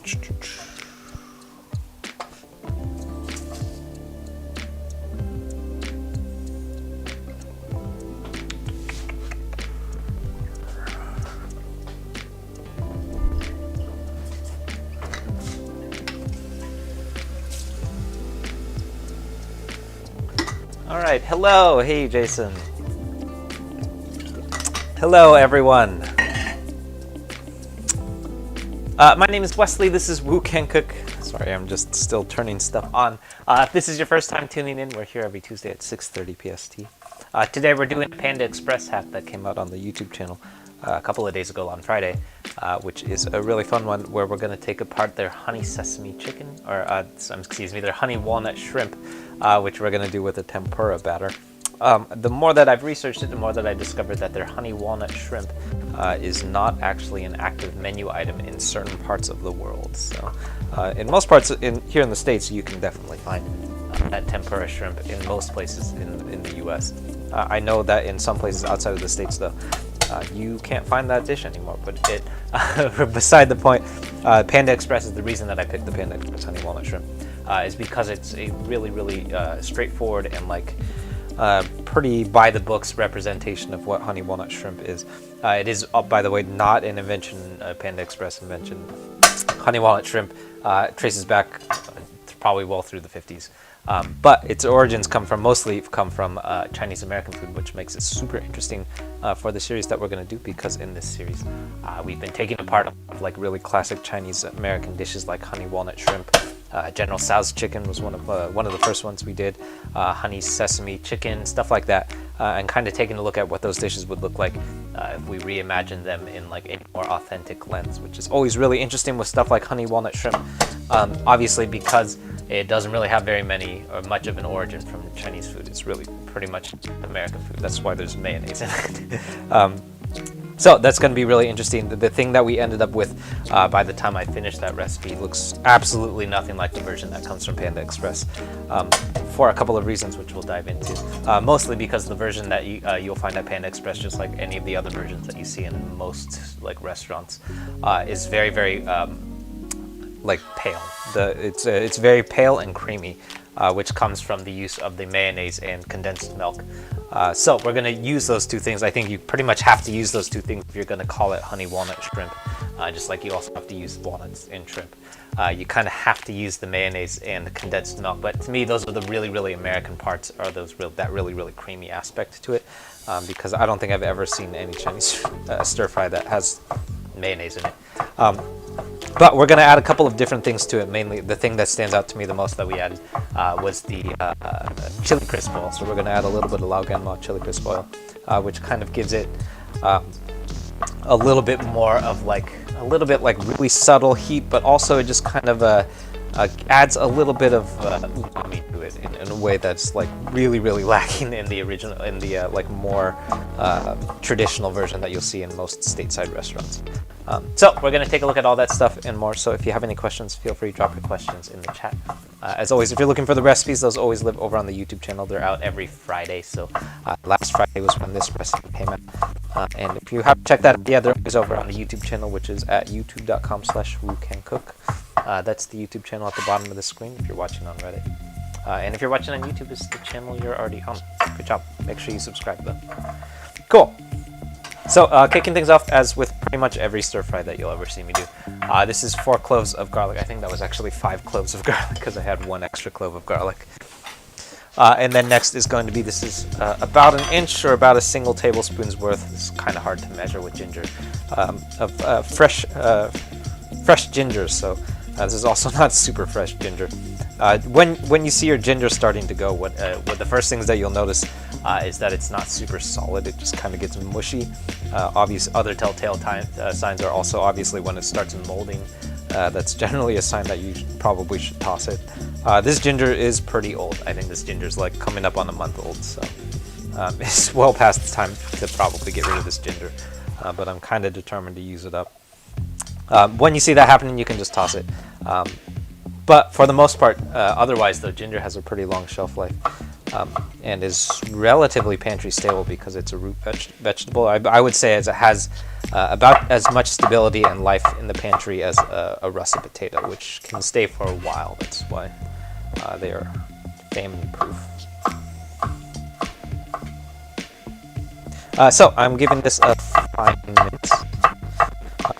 All right, hello, hey Jason. Hello everyone. My name is Wesley, this is Woo Can Cook. Sorry, I'm just still turning stuff on. If this is your first time tuning in, we're here every Tuesday at 6:30 PST. Today we're doing a Panda Express hack that came out on the YouTube channel a couple of days ago on Friday, which is a really fun one where we're going to take apart their honey sesame chicken, or excuse me, their honey walnut shrimp, which we're going to do with a tempura batter. The more that I've researched it, the more that I discovered that their honey walnut shrimp is not actually an active menu item in certain parts of the world. So in most parts here in the States, you can definitely find that tempura shrimp in most places in the US. I know that in some places outside of the States, though, you can't find that dish anymore. But beside the point, Panda Express is the reason that I picked the Panda Express honey walnut shrimp, is because it's a really straightforward and pretty by the books representation of what honey walnut shrimp is. It is, by the way, not an invention, Panda Express invention. Honey walnut shrimp traces back probably well through the 50s. But its origins mostly come from Chinese American food, which makes it super interesting for the series that we're going to do, because in this series we've been taking apart of like really classic Chinese American dishes like honey walnut shrimp. General Tso's chicken was one of the first ones we did. Honey sesame chicken, stuff like that, and kind of taking a look at what those dishes would look like if we reimagine them in like a more authentic lens, which is always really interesting with stuff like honey walnut shrimp. Obviously, because it doesn't really have very many or much of an origin from Chinese food. It's really pretty much American food. That's why there's mayonnaise in it. So that's going to be really interesting. The thing that we ended up with by the time I finished that recipe looks absolutely nothing like the version that comes from Panda Express, for a couple of reasons which we'll dive into. Mostly because the version that you'll find at Panda Express, just like any of the other versions that you see in most like restaurants, is very like pale. It's very pale and creamy, which comes from the use of the mayonnaise and condensed milk. So we're going to use those two things. I think you pretty much have to use those two things if you're going to call it honey walnut shrimp, just like you also have to use walnuts in shrimp. You kind of have to use the mayonnaise and the condensed milk, but to me those are the really American parts, are that really creamy aspect to it, because I don't think I've ever seen any Chinese stir fry that has mayonnaise in it. But we're going to add a couple of different things to it. Mainly, the thing that stands out to me the most that we added was the chili crisp oil. So we're going to add a little bit of Lao Gan Ma chili crisp oil, which kind of gives it a little bit more of like really subtle heat, but also it just kind of adds a little bit of umami to it in a way that's like really lacking in the original, in the like more traditional version that you'll see in most stateside restaurants. So we're going to take a look at all that stuff and more. So if you have any questions, feel free to drop your questions in the chat. As always, if you're looking for the recipes, those always live over on the YouTube channel. They're out every Friday. So last Friday was when this recipe came out. And if you haven't checked that out, yeah, they're always over on the YouTube channel, which is at youtube.com/woocancook. That's the YouTube channel at the bottom of the screen if you're watching on Reddit. And if you're watching on YouTube, it's the channel you're already on. Good job. Make sure you subscribe though. Cool. So kicking things off, as with pretty much every stir fry that you'll ever see me do, this is 4 cloves of garlic. I think that was actually 5 cloves of garlic because I had 1 extra clove of garlic. And then next is going to be, this is about an inch or about a single tablespoon's worth. It's kind of hard to measure with ginger, of fresh ginger. So this is also not super fresh ginger. When you see your ginger starting to go, what the first things that you'll notice is that it's not super solid. It just kind of gets mushy. Obvious other telltale signs are also obviously when it starts molding. That's generally a sign that you probably should toss it. This ginger is pretty old. I think this ginger is like coming up on a month old, so it's well past the time to probably get rid of this ginger. But I'm kind of determined to use it up. When you see that happening, you can just toss it. But for the most part, otherwise though, ginger has a pretty long shelf life. and is relatively pantry stable because it's a root vegetable. I would say it has about as much stability and life in the pantry as a russet potato, which can stay for a while. That's why they are famine proof. So I'm giving this a fine mince,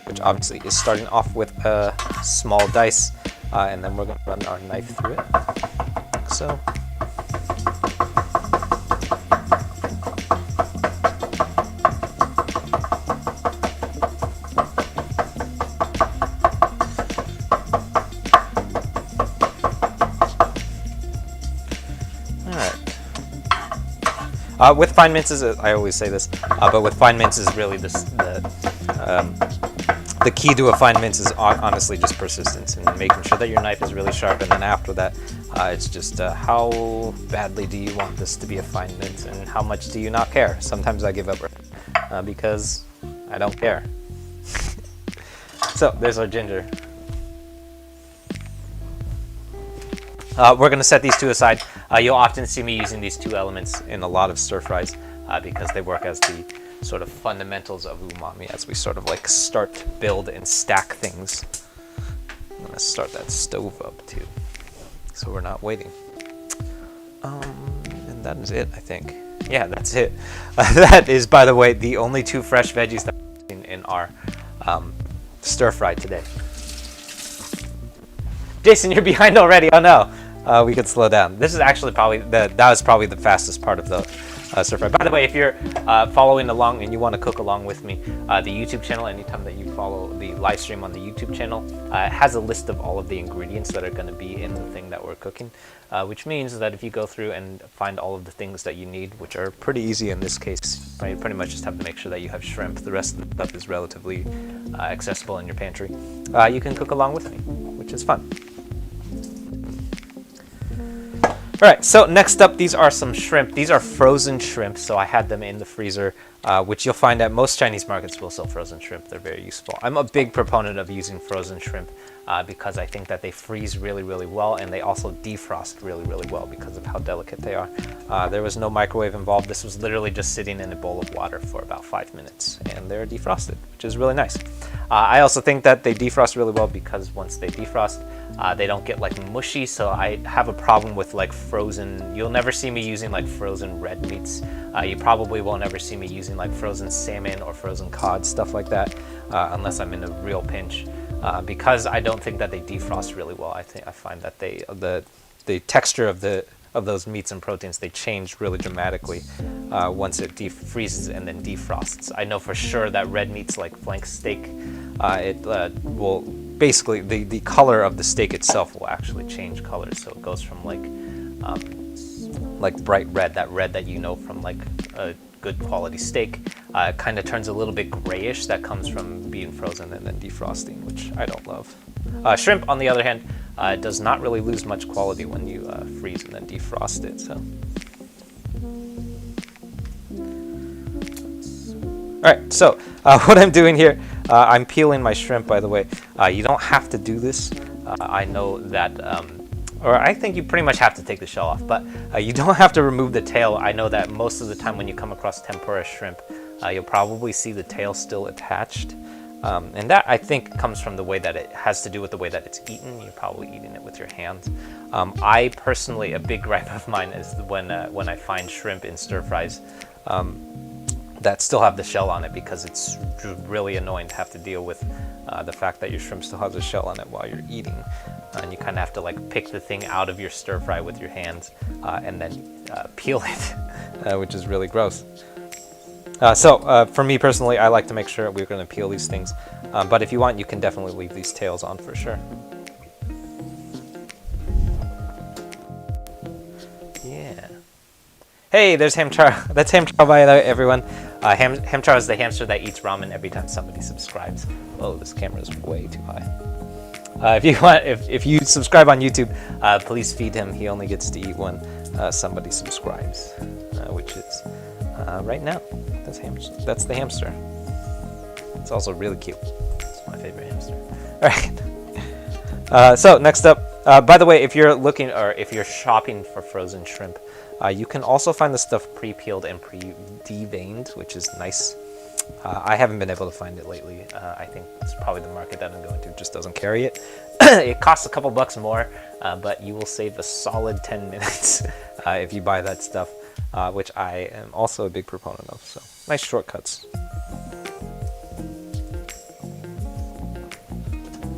which obviously is starting off with a small dice, and then we're going to run our knife through it, like so. With fine minces, I always say this, but with fine minces, really the key to a fine mince is honestly just persistence and making sure that your knife is really sharp. And then after that, it's just how badly do you want this to be a fine mince, and how much do you not care? Sometimes I give up because I don't care. So there's our ginger. We're going to set these two aside. You'll often see me using these two elements in a lot of stir fries because they work as the sort of fundamentals of umami as we sort of like start, build, and stack things. I'm going to start that stove up too, so we're not waiting. And that is it, I think. Yeah, that's it. That is, by the way, the only two fresh veggies that we're using in our stir fry today. Jason, you're behind already. Oh no. We could slow down. This is actually probably that was probably the fastest part of the stir fry. By the way, if you're following along and you want to cook along with me, the YouTube channel, anytime that you follow the live stream on the YouTube channel, has a list of all of the ingredients that are going to be in the thing that we're cooking, which means that if you go through and find all of the things that you need, which are pretty easy in this case, right, you pretty much just have to make sure that you have shrimp. The rest of the stuff is relatively accessible in your pantry. You can cook along with me, which is fun. Alright, so next up, these are some shrimp. These are frozen shrimp, so I had them in the freezer, which you'll find at most Chinese markets will sell frozen shrimp. They're very useful. I'm a big proponent of using frozen shrimp because I think that they freeze really, really well, and they also defrost really, really well because of how delicate they are. There was no microwave involved. This was literally just sitting in a bowl of water for about 5 minutes, and they're defrosted, which is really nice. I also think that they defrost really well because once they defrost, they don't get like mushy, so I have a problem with like frozen. You'll never see me using like frozen red meats. You probably won't ever see me using like frozen salmon or frozen cod, stuff like that, unless I'm in a real pinch, because I don't think that they defrost really well. I find that the texture of those meats and proteins, they change really dramatically once it freezes and then defrosts. I know for sure that red meats like flank steak, it will basically the color of the steak itself will actually change colors. So it goes from like bright red, that red that you know from like a good quality steak, kind of turns a little bit grayish. That comes from being frozen and then defrosting, which I don't love. Shrimp, on the other hand, does not really lose much quality when you freeze and then defrost it. So, all right. So what I'm doing here, I'm peeling my shrimp. By the way, you don't have to do this. I know that, or I think you pretty much have to take the shell off, but you don't have to remove the tail. I know that most of the time when you come across tempura shrimp, you'll probably see the tail still attached. And that, I think, comes from the way that it has to do with the way that it's eaten. You're probably eating it with your hands. I personally, a big gripe of mine is when I find shrimp in stir fries that still have the shell on it, because it's really annoying to have to deal with the fact that your shrimp still has a shell on it while you're eating. And you kind of have to like pick the thing out of your stir fry with your hands and then peel it, which is really gross. So for me personally, I like to make sure we're going to peel these things, but if you want, you can definitely leave these tails on for sure. Yeah. Hey, there's Hamchar. That's Hamchar, by the way, everyone. Hamchar is the hamster that eats ramen every time somebody subscribes. Oh, this camera is way too high. If you subscribe on YouTube, please feed him. He only gets to eat when somebody subscribes, which is right now. That's the hamster. It's also really cute. It's my favorite hamster. All right. So next up, by the way, if you're looking or if you're shopping for frozen shrimp, You can also find the stuff pre-peeled and pre-deveined, which is nice. I haven't been able to find it lately. I think it's probably the market that I'm going to just doesn't carry it. It costs a couple bucks more, but you will save a solid 10 minutes if you buy that stuff, which I am also a big proponent of. So nice shortcuts.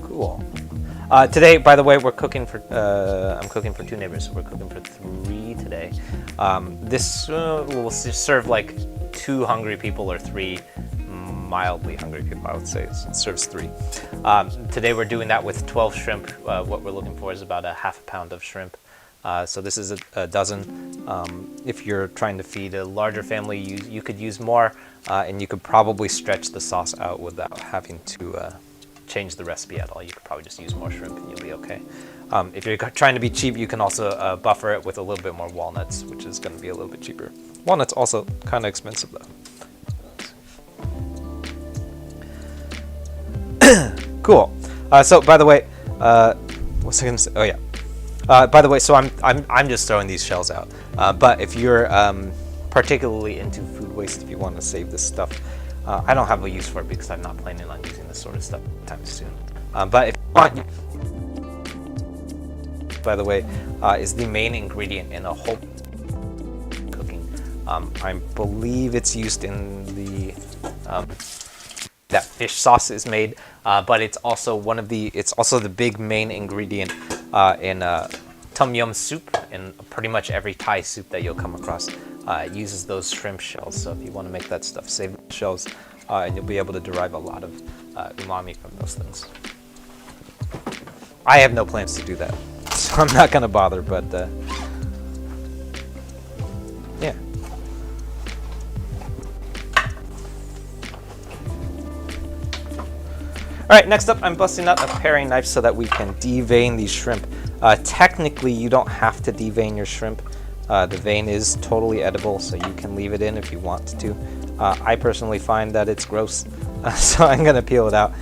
Cool. Today, by the way, we're cooking for. I'm cooking for 2 neighbors, so we're cooking for 3 today. This will serve like 2 hungry people or 3 mildly hungry people, I would say. It serves 3. Today we're doing that with 12 shrimp. What we're looking for is about a half a pound of shrimp. So this is a dozen. If you're trying to feed a larger family, you could use more, and you could probably stretch the sauce out without having to change the recipe at all. You could probably just use more shrimp and you'll be okay. If you're trying to be cheap, you can also buffer it with a little bit more walnuts, which is going to be a little bit cheaper. Walnuts also kind of expensive though. Cool. So by the way, what was I gonna say? Oh yeah. By the way, so I'm just throwing these shells out. But if you're particularly into food waste, if you want to save this stuff, I don't have a use for it because I'm not planning on using this sort of stuff anytime soon. But if you want, by the way, is the main ingredient in a whole cooking. I believe it's used in the that fish sauce is made, but it's also it's also the big main ingredient in tom yum soup, and pretty much every Thai soup that you'll come across uses those shrimp shells. So if you want to make that stuff, save the shells, and you'll be able to derive a lot of umami from those things. I have no plans to do that, so I'm not going to bother, but yeah. Alright, next up I'm busting out a paring knife so that we can devein these shrimp. Technically you don't have to devein your shrimp. The vein is totally edible, so you can leave it in if you want to. I personally find that it's gross, so I'm going to peel it out.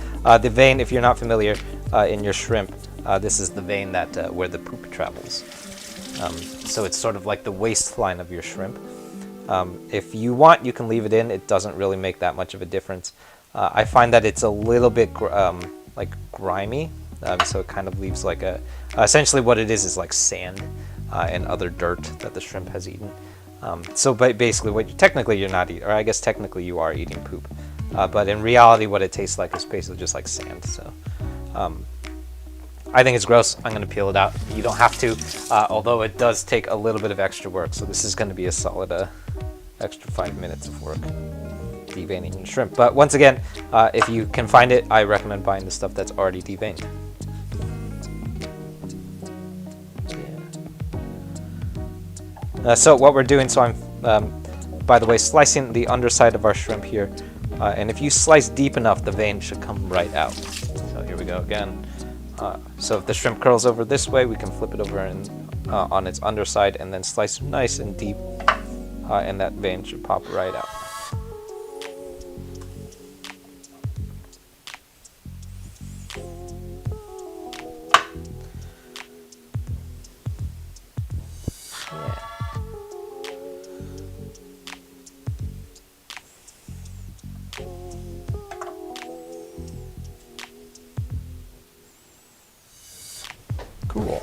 The vein, if you're not familiar, in your shrimp, this is the vein that where the poop travels. So it's sort of like the waistline of your shrimp. If you want, you can leave it in. It doesn't really make that much of a difference. I find that it's a little bit like grimy, so it kind of leaves like essentially what it is like sand and other dirt that the shrimp has eaten. So basically technically you're not eating, or I guess technically you are eating poop, but in reality what it tastes like is basically just like sand. So I think it's gross. I'm going to peel it out. You don't have to, although it does take a little bit of extra work, so this is going to be a solid extra 5 minutes of work deveining shrimp. But once again, if you can find it, I recommend buying the stuff that's already deveined. So what we're doing, so I'm, by the way, slicing the underside of our shrimp here, and if you slice deep enough, the vein should come right out. So here we go again. So if the shrimp curls over this way, we can flip it over on its underside and then slice nice and deep, and that vein should pop right out. Cool.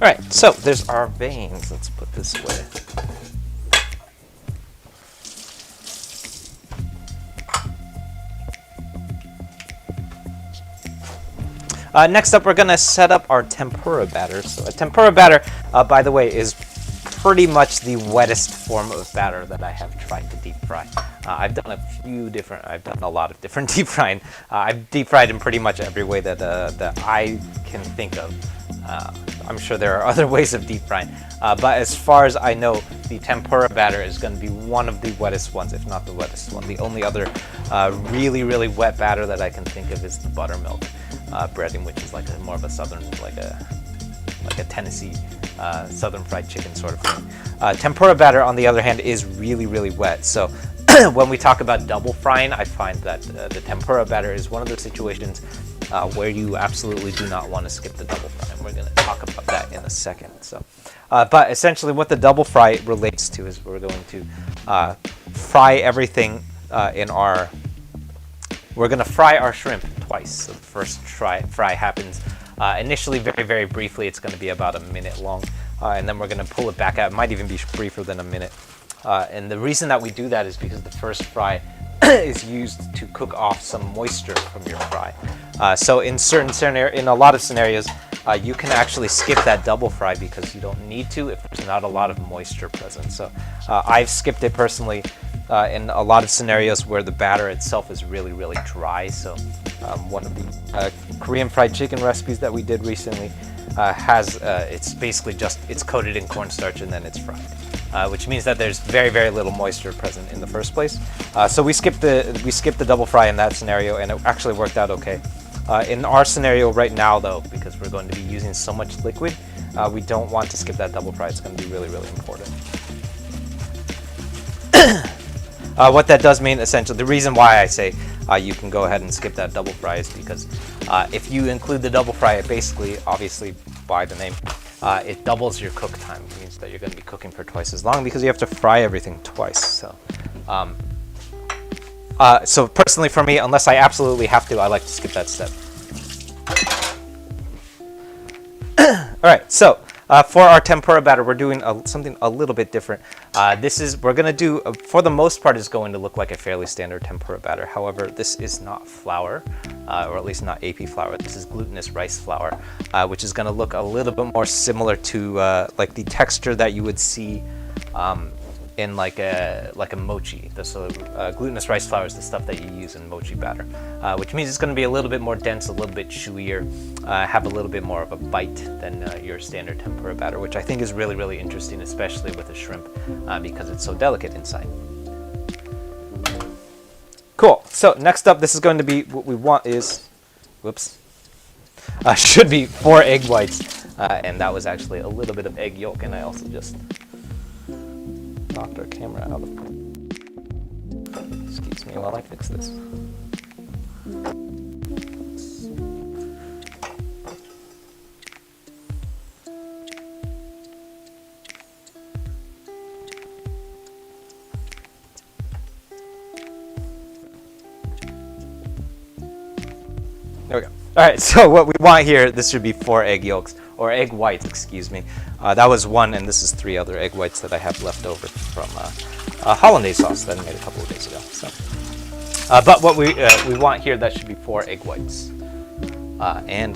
Alright, so there's our veins. Let's put this away. Next up, we're going to set up our tempura batter. So a tempura batter, by the way, is pretty much the wettest form of batter that I have tried to deep fry. I've done a lot of different deep frying. I've deep fried in pretty much every way that I can think of. I'm sure there are other ways of deep frying, but as far as I know, the tempura batter is going to be one of the wettest ones, if not the wettest one. The only other really, really wet batter that I can think of is the buttermilk breading, which is like more of a southern, like a Tennessee southern fried chicken sort of thing. Tempura batter, on the other hand, is really, really wet. So when we talk about double frying, I find that the tempura batter is one of those situations where you absolutely do not want to skip the double fry. And we're going to talk about that in a second. So, but essentially what the double fry relates to is we're going to fry everything we're going to fry our shrimp twice. So the first fry happens initially very, very briefly. It's going to be about a minute long. And then we're going to pull it back out. It might even be briefer than a minute. And the reason that we do that is because the first fry is used to cook off some moisture from your fry. So in a lot of scenarios, you can actually skip that double fry because you don't need to if there's not a lot of moisture present. So I've skipped it personally in a lot of scenarios where the batter itself is really, really dry. So one of the Korean fried chicken recipes that we did recently has it's basically it's coated in cornstarch and then it's fried. Which means that there's very, very little moisture present in the first place. So we skipped the double fry in that scenario, and it actually worked out okay. In our scenario right now, though, because we're going to be using so much liquid, we don't want to skip that double fry. It's going to be really, really important. What that does mean, essentially, the reason why I say you can go ahead and skip that double fry is because if you include the double fry, it basically, obviously, by the name, it doubles your cook time. It means that you're going to be cooking for twice as long because you have to fry everything twice. So personally for me, unless I absolutely have to, I like to skip that step. All right, so for our tempura batter, we're doing something a little bit different. We're going to do, for the most part, is going to look like a fairly standard tempura batter. However, this is not flour, or at least not AP flour. This is glutinous rice flour, which is going to look a little bit more similar to like the texture that you would see in like a mochi. So glutinous rice flour is the stuff that you use in mochi batter, which means it's going to be a little bit more dense, a little bit chewier, have a little bit more of a bite than your standard tempura batter, which I think is really, really interesting, especially with the shrimp, because it's so delicate inside. Cool. So next up, this is going to be what we want is, should be 4 egg whites, and that was actually a little bit of egg yolk, and I also just knocked our camera out of it. Excuse me while I fix this. There we go. All right, so what we want here, this should be 4 egg yolks, or egg whites, excuse me. That was 1, and this is 3 other egg whites that I have left over from hollandaise sauce that I made a couple of days ago. So, but what we want here, that should be 4 egg whites, and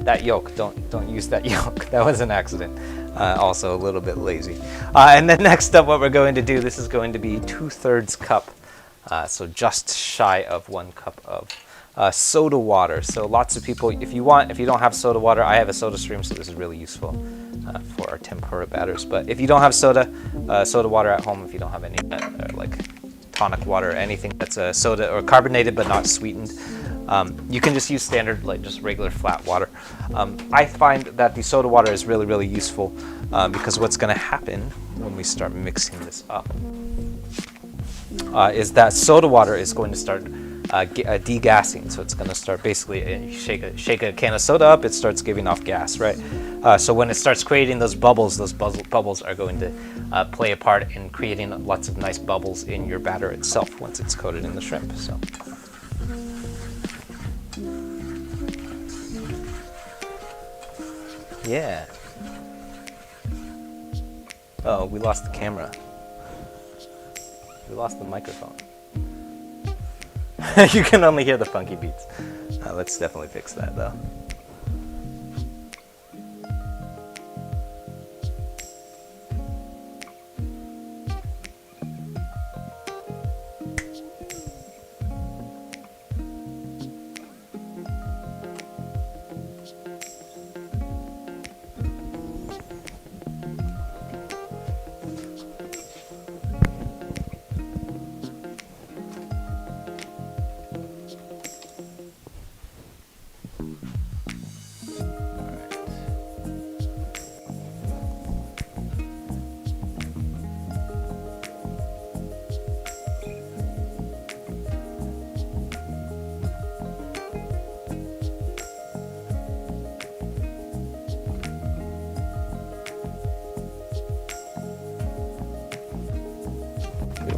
that yolk. Don't use that yolk. That was an accident. Also a little bit lazy. And then next up, what we're going to do, this is going to be 2/3 cup, so just shy of 1 cup of soda water. So lots of people, if you don't have soda water, I have a soda stream, so this is really useful for our tempura batters. But if you don't have soda water at home, if you don't have any like tonic water or anything that's soda or carbonated but not sweetened, you can just use standard, like just regular flat water. I find that the soda water is really, really useful because what's going to happen when we start mixing this up is that soda water is going to start degassing. So it's going to start basically shake a can of soda up, it starts giving off gas, right? So when it starts creating those bubbles are going to play a part in creating lots of nice bubbles in your batter itself once it's coated in the shrimp. So. Yeah. Oh, we lost the camera. We lost the microphone. You can only hear the funky beats. Let's definitely fix that though.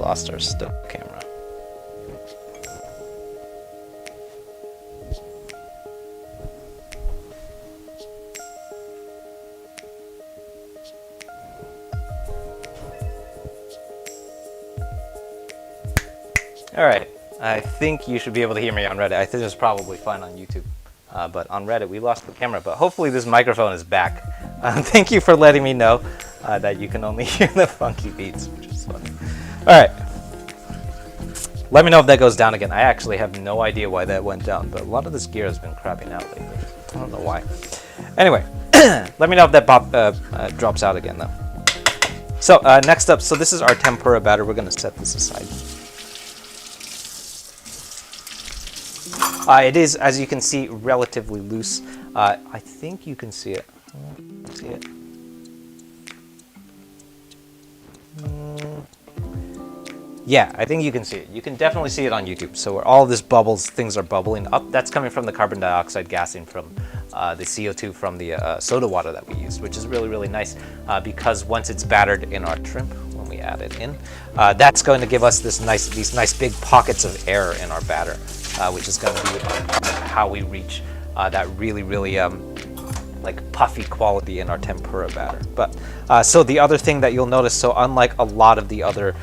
lost our still camera. All right, I think you should be able to hear me on Reddit. I think it's probably fine on YouTube, but on Reddit we lost the camera. But hopefully this microphone is back. Thank you for letting me know that you can only hear the funky beats, which is funny. All right, let me know if that goes down again. I actually have no idea why that went down, but a lot of this gear has been crapping out lately. I don't know why. Anyway, let me know if that drops out again though. So next up, so this is our tempura batter. We're gonna set this aside. It is, as you can see, relatively loose. I think you can see it. See it? Yeah, I think you can see it. You can definitely see it on YouTube. So where all this bubbles, things are bubbling up, that's coming from the carbon dioxide gassing from the CO2 from the soda water that we used, which is really, really nice because once it's battered in our shrimp, when we add it in, that's going to give us these nice big pockets of air in our batter, which is going to be how we reach that really, really like puffy quality in our tempura batter. But so the other thing that you'll notice, so unlike a lot of the other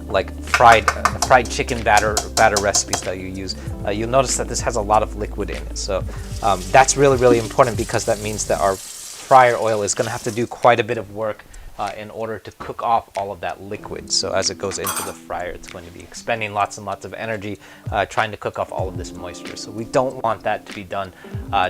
like fried chicken batter recipes that you use, you'll notice that this has a lot of liquid in it. So that's really, really important because that means that our fryer oil is going to have to do quite a bit of work in order to cook off all of that liquid. So as it goes into the fryer, it's going to be expending lots and lots of energy trying to cook off all of this moisture. So we don't want that to be done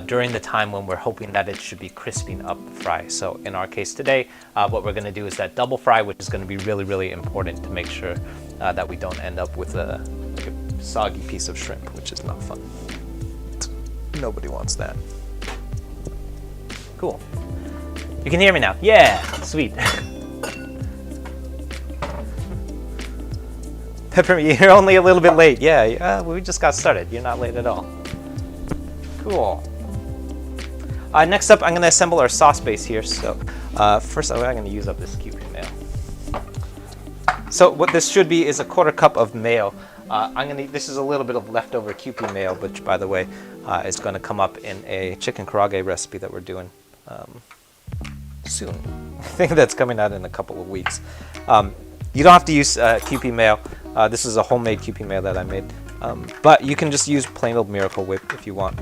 during the time when we're hoping that it should be crisping up the fry. So in our case today, what we're going to do is that double fry, which is going to be really, really important to make sure that we don't end up with like a soggy piece of shrimp, which is not fun. Nobody wants that. Cool. You can hear me now. Yeah, sweet. Peppermint, you're only a little bit late. Yeah, we just got started. You're not late at all. Cool. Next up, I'm going to assemble our sauce base here. So first, I'm going to use up this Kewpie mayo. So what this should be is a 1/4 cup of mayo. This is a little bit of leftover Kewpie mayo, which, by the way, is going to come up in a chicken karaage recipe that we're doing soon. I think that's coming out in a couple of weeks. You don't have to use Kewpie mayo. This is a homemade Kewpie mayo that I made, but you can just use plain old Miracle Whip if you want.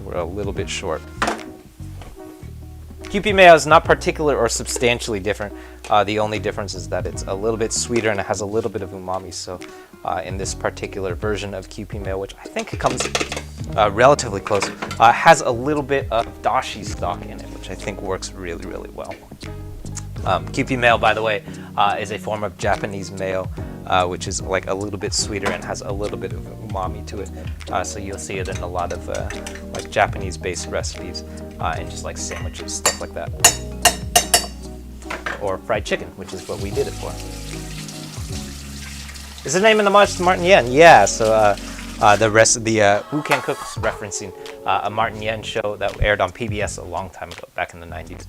We're a little bit short. Kewpie mayo is not particular or substantially different. The only difference is that it's a little bit sweeter and it has a little bit of umami. So in this particular version of Kewpie mayo, which I think comes relatively close, has a little bit of dashi stock in it, which I think works really, really well. Kewpie mayo, by the way, is a form of Japanese mayo, which is like a little bit sweeter and has a little bit of umami to it. So you'll see it in a lot of like Japanese-based recipes and just like sandwiches, stuff like that. Or fried chicken, which is what we did it for. Is the name in homage to Martin Yen? Yeah, so Who Can Cook's referencing a Martin Yen show that aired on PBS a long time ago, back in the 90s,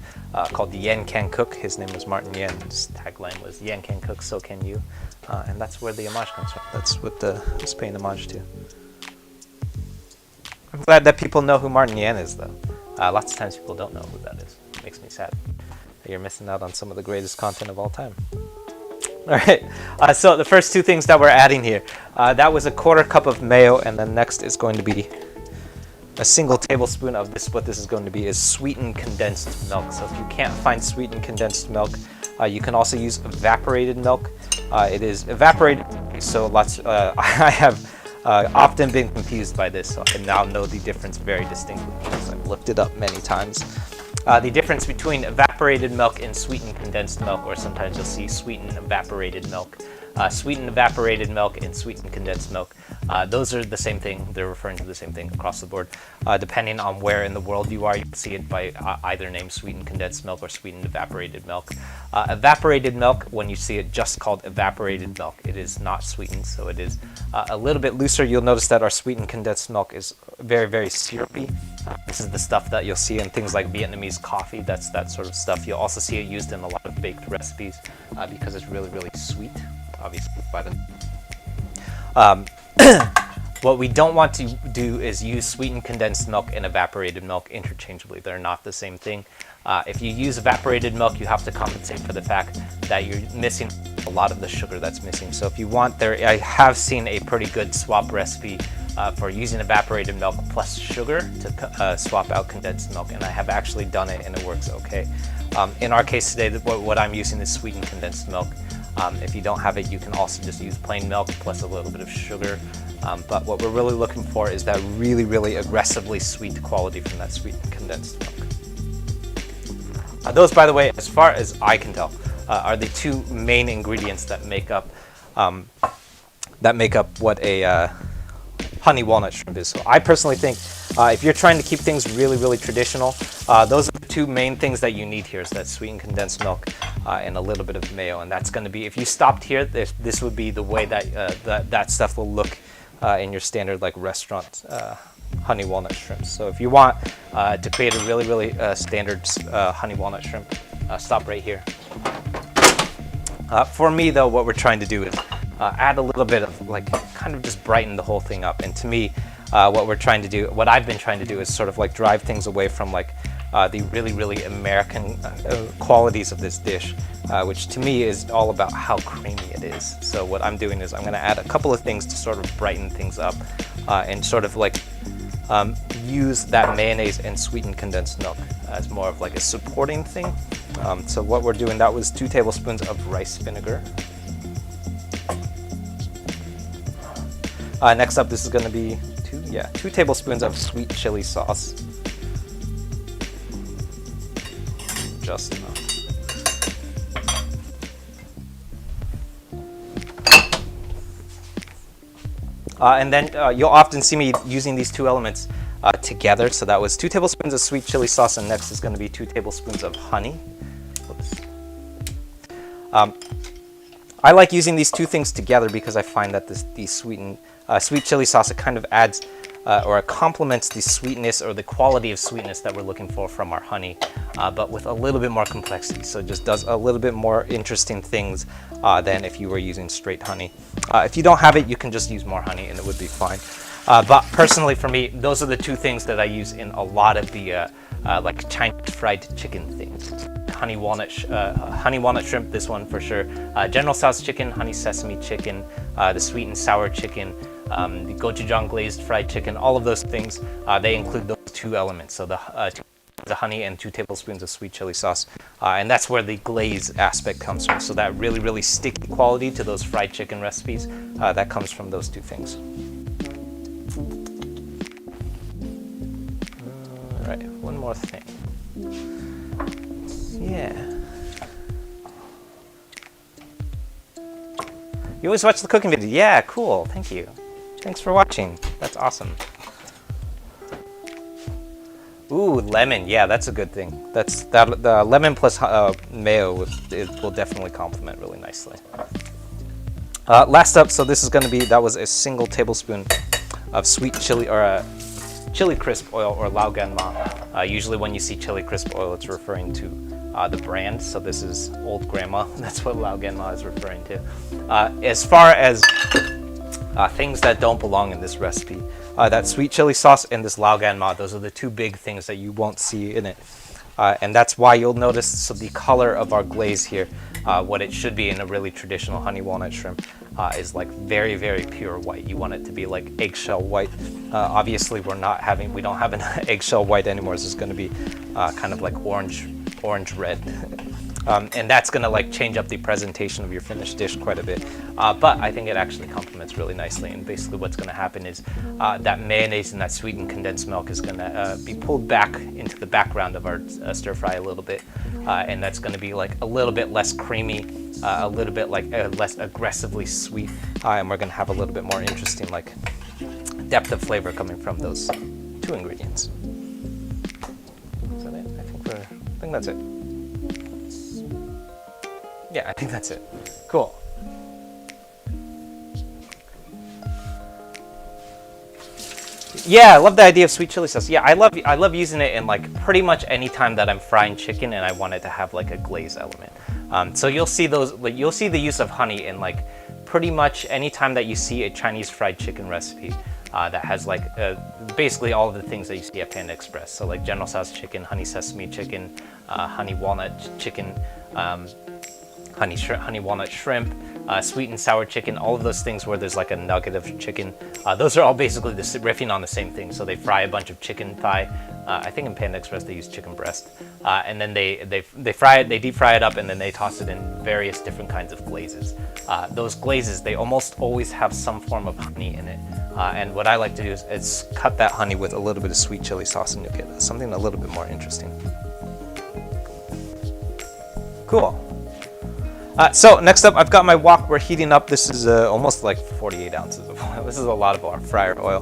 called Yen Can Cook. His name was Martin Yen. His tagline was Yen Can Cook, so can you. And that's where the homage comes from. That's what was paying homage to. I'm glad that people know who Martin Yen is, though. Lots of times people don't know who that is. It makes me sad. You're missing out on some of the greatest content of all time. All right, so the first two things that we're adding here, that was a 1/4 cup of mayo, and then next is going to be a single tablespoon of this. What this is going to be is sweetened condensed milk. So if you can't find sweetened condensed milk, you can also use evaporated milk. It is evaporated, so I have often been confused by this, so I now know the difference very distinctly because I've looked it up many times. The difference between evaporated milk and sweetened condensed milk, or sometimes you'll see sweetened evaporated milk, Sweetened evaporated milk and sweetened condensed milk. Those are the same thing. They're referring to the same thing across the board. Depending on where in the world you are, you can see it by either name, sweetened condensed milk or sweetened evaporated milk. Evaporated milk, when you see it just called evaporated milk, it is not sweetened, so it is a little bit looser. You'll notice that our sweetened condensed milk is very, very syrupy. This is the stuff that you'll see in things like Vietnamese coffee. That's that sort of stuff. You'll also see it used in a lot of baked recipes because it's really, really sweet, obviously, by the what we don't want to do is use sweetened condensed milk and evaporated milk interchangeably. They're not the same thing. If you use evaporated milk, you have to compensate for the fact that you're missing a lot of the sugar that's missing. So if you want, I have seen a pretty good swap recipe for using evaporated milk plus sugar to swap out condensed milk, and I have actually done it and it works okay. In our case today, what I'm using is sweetened condensed milk. If you don't have it, you can also just use plain milk plus a little bit of sugar. But what we're really looking for is that really, really aggressively sweet quality from that sweetened condensed milk. Those, by the way, as far as I can tell, are the two main ingredients that make up what a honey walnut shrimp is. So I personally think if you're trying to keep things really, really traditional, those are the two main things that you need here, is that sweetened condensed milk and a little bit of mayo. And that's going to be, if you stopped here, this would be the way that that stuff will look in your standard like restaurant honey walnut shrimps. So if you want to create a really, really standard honey walnut shrimp, stop right here. For me though, what we're trying to do is add a little bit of like kind of just brighten the whole thing up. And to me, what I've been trying to do is sort of like drive things away from like the really, really American qualities of this dish, which to me is all about how creamy it is. So what I'm doing is I'm going to add a couple of things to sort of brighten things up and sort of like use that mayonnaise and sweetened condensed milk as more of like a supporting thing. So what we're doing, that was 2 tablespoons of rice vinegar. Next up, this is going to be 2 tablespoons of sweet chili sauce. Just enough. And then you'll often see me using these two elements together. So that was 2 tablespoons of sweet chili sauce, and next is going to be 2 tablespoons of honey. I like using these two things together because I find that the sweet chili sauce, it kind of adds or it complements the sweetness or the quality of sweetness that we're looking for from our honey, but with a little bit more complexity. So it just does a little bit more interesting things than if you were using straight honey. If you don't have it, you can just use more honey and it would be fine. But personally for me, those are the two things that I use in a lot of the like Chinese fried chicken things. Honey walnut shrimp, this one for sure. General Tso's chicken, honey sesame chicken, the sweet and sour chicken, the gochujang glazed fried chicken, all of those things, they include those two elements. So the honey and 2 tablespoons of sweet chili sauce. And that's where the glaze aspect comes from. So that really, really sticky quality to those fried chicken recipes, that comes from those two things. All right, one more thing. Yeah. You always watch the cooking video. Yeah, cool. Thank you. Thanks for watching. That's awesome. Ooh, lemon. Yeah, that's a good thing. The lemon plus mayo will definitely complement really nicely. Last up, so this is going to be, that was a single tablespoon of sweet chili or chili crisp oil or lao gan ma. Usually when you see chili crisp oil, it's referring to the brand. So this is Old Grandma. That's what lao gan ma is referring to. As far as things that don't belong in this recipe, that sweet chili sauce and this lao gan ma, those are the two big things that you won't see in it. And that's why you'll notice, so the color of our glaze here, what it should be in a really traditional honey walnut shrimp, is like very, very pure white. You want it to be like eggshell white. Obviously we don't have an eggshell white anymore. This is going to be kind of like orange red. And that's gonna like change up the presentation of your finished dish quite a bit. But I think it actually complements really nicely. And basically what's gonna happen is that mayonnaise and that sweetened condensed milk is gonna be pulled back into the background of our stir fry a little bit. And that's gonna be like a little bit less creamy, a little bit like less aggressively sweet. And we're gonna have a little bit more interesting like depth of flavor coming from those two ingredients. Is that it? I think that's it. Yeah, I think that's it. Cool. Yeah, I love the idea of sweet chili sauce. Yeah, I love using it in like pretty much any time that I'm frying chicken and I want it to have like a glaze element. So you'll see those, like, you'll see the use of honey in like pretty much any time that you see a Chinese fried chicken recipe that has like basically all of the things that you see at Panda Express. So like General Tso's chicken, honey sesame chicken, honey walnut chicken, honey walnut shrimp, sweet and sour chicken, all of those things where there's like a nugget of chicken. Those are all basically riffing on the same thing. So they fry a bunch of chicken thigh. I think in Panda Express they use chicken breast, and then they fry it, they deep fry it up, and then they toss it in various different kinds of glazes. Those glazes, they almost always have some form of honey in it. And what I like to do is cut that honey with a little bit of sweet chili sauce, and you'll get something a little bit more interesting. Cool. So next up, I've got my wok. We're heating up. This is almost like 48 ounces of oil. This is a lot of our fryer oil,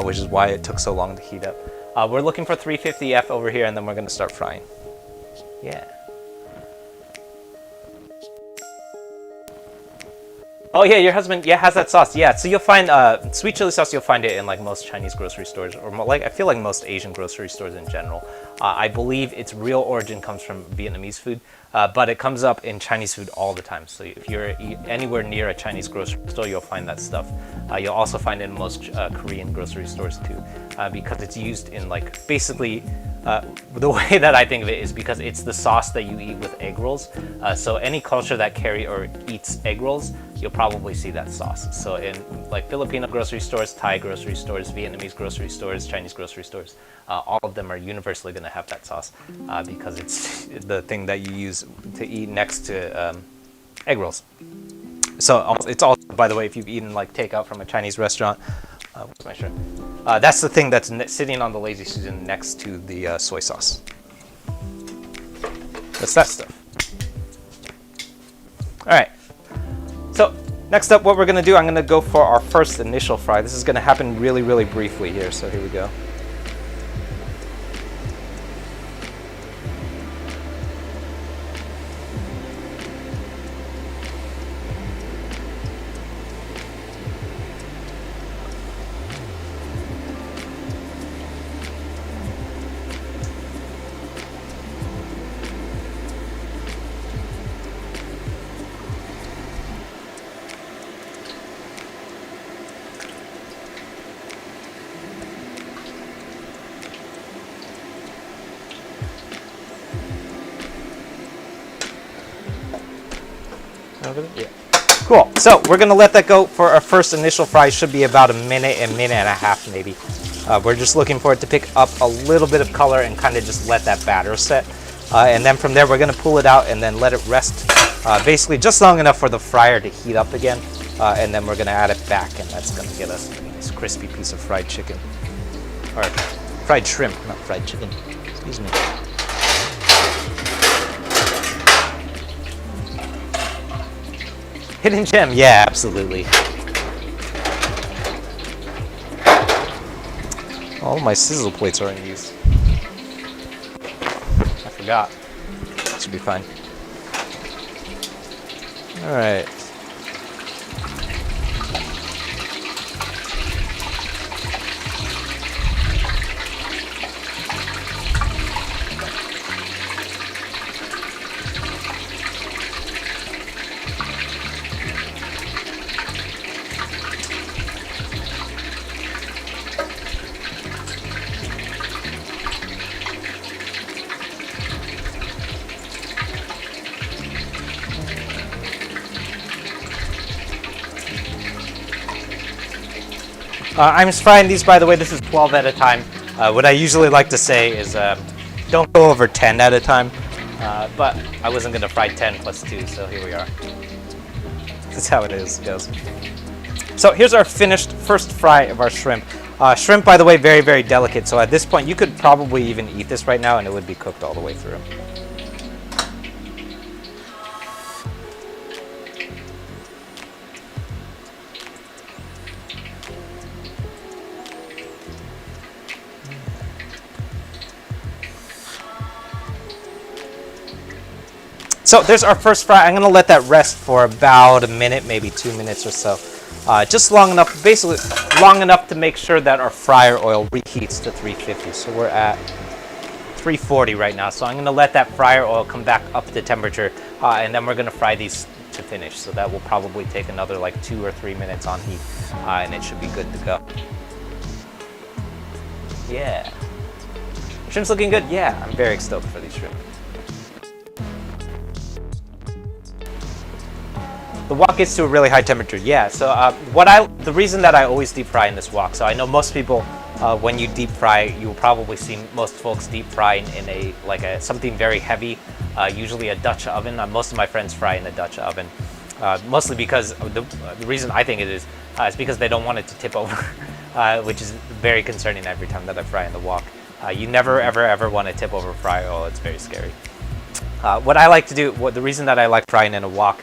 which is why it took so long to heat up. We're looking for 350F over here, and then we're going to start frying. Yeah. Oh yeah, your husband has that sauce. Yeah, so you'll find sweet chili sauce. You'll find it in like most Chinese grocery stores, or like I feel like most Asian grocery stores in general. I believe its real origin comes from Vietnamese food, but it comes up in Chinese food all the time. So if you're anywhere near a Chinese grocery store, you'll find that stuff. You'll also find it in most Korean grocery stores too, because it's used in like basically. The way that I think of it is because it's the sauce that you eat with egg rolls. So any culture that carry or eats egg rolls, you'll probably see that sauce. So in like Filipino grocery stores, Thai grocery stores, Vietnamese grocery stores, Chinese grocery stores, all of them are universally going to have that sauce because it's the thing that you use to eat next to egg rolls. So it's also, by the way, if you've eaten like takeout from a Chinese restaurant, what's my shirt? That's the thing that's sitting on the lazy Susan next to the soy sauce. That's that stuff. All right. So next up, what we're gonna do, I'm gonna go for our first initial fry. This is gonna happen really, really briefly here. So here we go. Yeah. Cool. So we're gonna let that go for our first initial fry. Should be about a minute and a half maybe. We're just looking for it to pick up a little bit of color and kind of just let that batter set. And then from there we're gonna pull it out and then let it rest basically just long enough for the fryer to heat up again. And then we're gonna add it back, and that's gonna get us a nice crispy piece of fried chicken. Or fried shrimp, not fried chicken. Excuse me. Hidden gem, yeah, absolutely. All my sizzle plates are in use. I forgot. Should be fine. All right. I'm frying these, by the way. This is 12 at a time. What I usually like to say is don't go over 10 at a time but I wasn't gonna fry 10 plus 2, so here we are. That's how it goes. So here's our finished first fry of our shrimp. Shrimp, by the way, very, very delicate. So at this point, you could probably even eat this right now and it would be cooked all the way through. So there's our first fry. I'm gonna let that rest for about a minute, maybe 2 minutes or so. Just long enough, basically long enough to make sure that our fryer oil reheats to 350. So we're at 340 right now. So I'm gonna let that fryer oil come back up to temperature, and then we're gonna fry these to finish. So that will probably take another like 2 or 3 minutes on heat, and it should be good to go. Yeah. Shrimp's looking good? Yeah, I'm very stoked for these shrimp. The wok gets to a really high temperature, yeah. So the reason that I always deep fry in this wok, so I know most people, when you deep fry, you'll probably see most folks deep fry in something very heavy, usually a Dutch oven. Most of my friends fry in a Dutch oven, mostly because the reason I think it is because they don't want it to tip over, which is very concerning every time that I fry in the wok. You never ever want to tip over fry oil. It's very scary. What I like to do, the reason that I like frying in a wok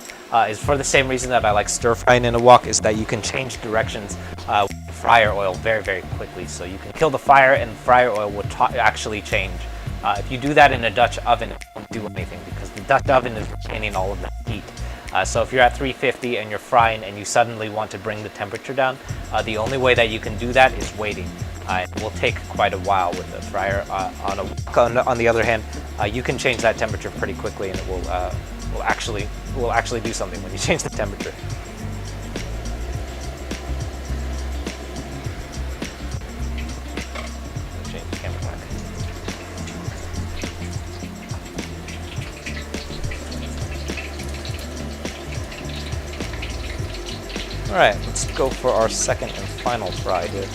is for the same reason that I like stir frying in a wok, is that you can change directions with fryer oil very, very quickly. So you can kill the fire and the fryer oil will actually change. If you do that in a Dutch oven, it won't do anything because the Dutch oven is retaining all of the heat. So if you're at 350 and you're frying and you suddenly want to bring the temperature down, the only way that you can do that is waiting. It will take quite a while with the fryer. On the other hand, you can change that temperature pretty quickly, and it will actually do something when you change the temperature. Change the camera back. All right, let's go for our second and final fry here.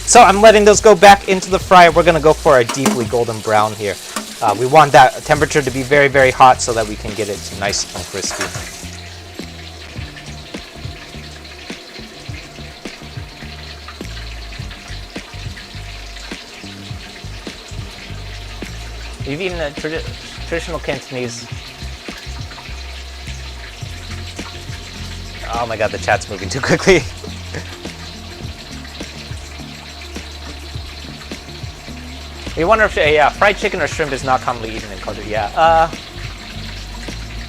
So I'm letting those go back into the fryer. We're gonna go for a deeply golden brown here. We want that temperature to be very, very hot so that we can get it nice and crispy. You've eaten a traditional Cantonese. Oh my god, the chat's moving too quickly. You wonder if fried chicken or shrimp is not commonly eaten in culture. Yeah.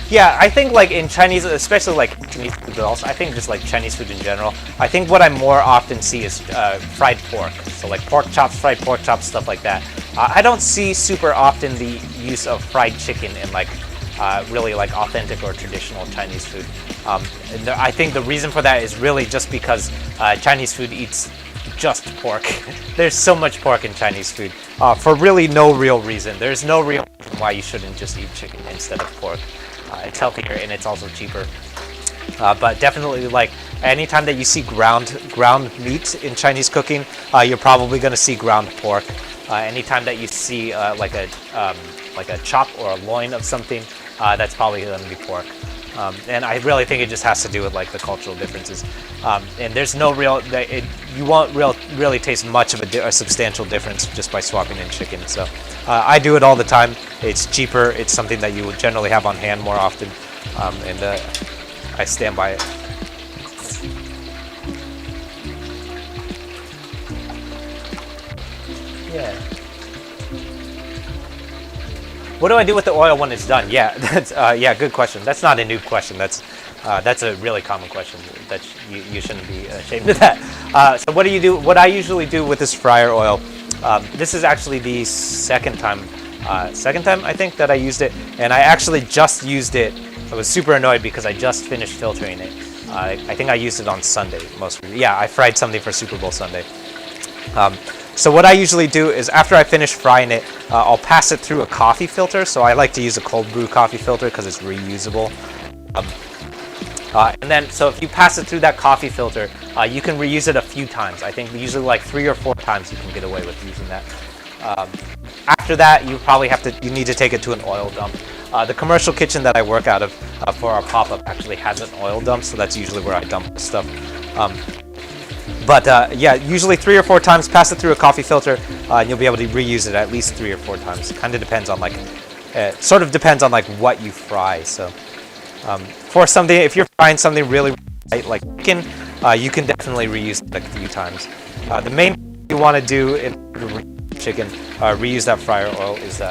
Yeah, I think like in Chinese, especially like Chinese food, but also I think just like Chinese food in general. I think what I more often see is fried pork. So like pork chops, fried pork chops, stuff like that. I don't see super often the use of fried chicken in like really like authentic or traditional Chinese food. I think the reason for that is really just because Chinese food eats just pork. There's so much pork in Chinese food for really no real reason. There's no real reason why you shouldn't just eat chicken instead of pork. It's healthier and it's also cheaper. But definitely, like anytime that you see ground meat in Chinese cooking, you're probably going to see ground pork. Anytime that you see like a chop or a loin of something, that's probably going to be pork. And I really think it just has to do with like the cultural differences. And there's no real, you won't really taste much of a substantial difference just by swapping in chicken. So I do it all the time. It's cheaper. It's something that you would generally have on hand more often. And I stand by it. Yeah. What do I do with the oil when it's done? Yeah, that's yeah, good question. That's not a new question. That's a really common question. That you shouldn't be ashamed of that. So what do you do? What I usually do with this fryer oil, this is actually the second time I think that I used it, and I actually just used it. I was super annoyed because I just finished filtering it. I think I used it on Sunday most. Yeah, I fried something for Super Bowl Sunday. So what I usually do is after I finish frying it, I'll pass it through a coffee filter. So I like to use a cold brew coffee filter because it's reusable. And then, so if you pass it through that coffee filter, you can reuse it a few times. I think usually like 3 or 4 times you can get away with using that. After that, you need to take it to an oil dump. The commercial kitchen that I work out of for our pop-up actually has an oil dump, so that's usually where I dump this stuff. Yeah, usually 3 or 4 times, pass it through a coffee filter, and you'll be able to reuse it at least 3 or 4 times. Kind of depends on sort of depends on like what you fry. So for something, if you're frying something really light like chicken, you can definitely reuse it a few times. The main thing you want to do in chicken, reuse that fryer oil, is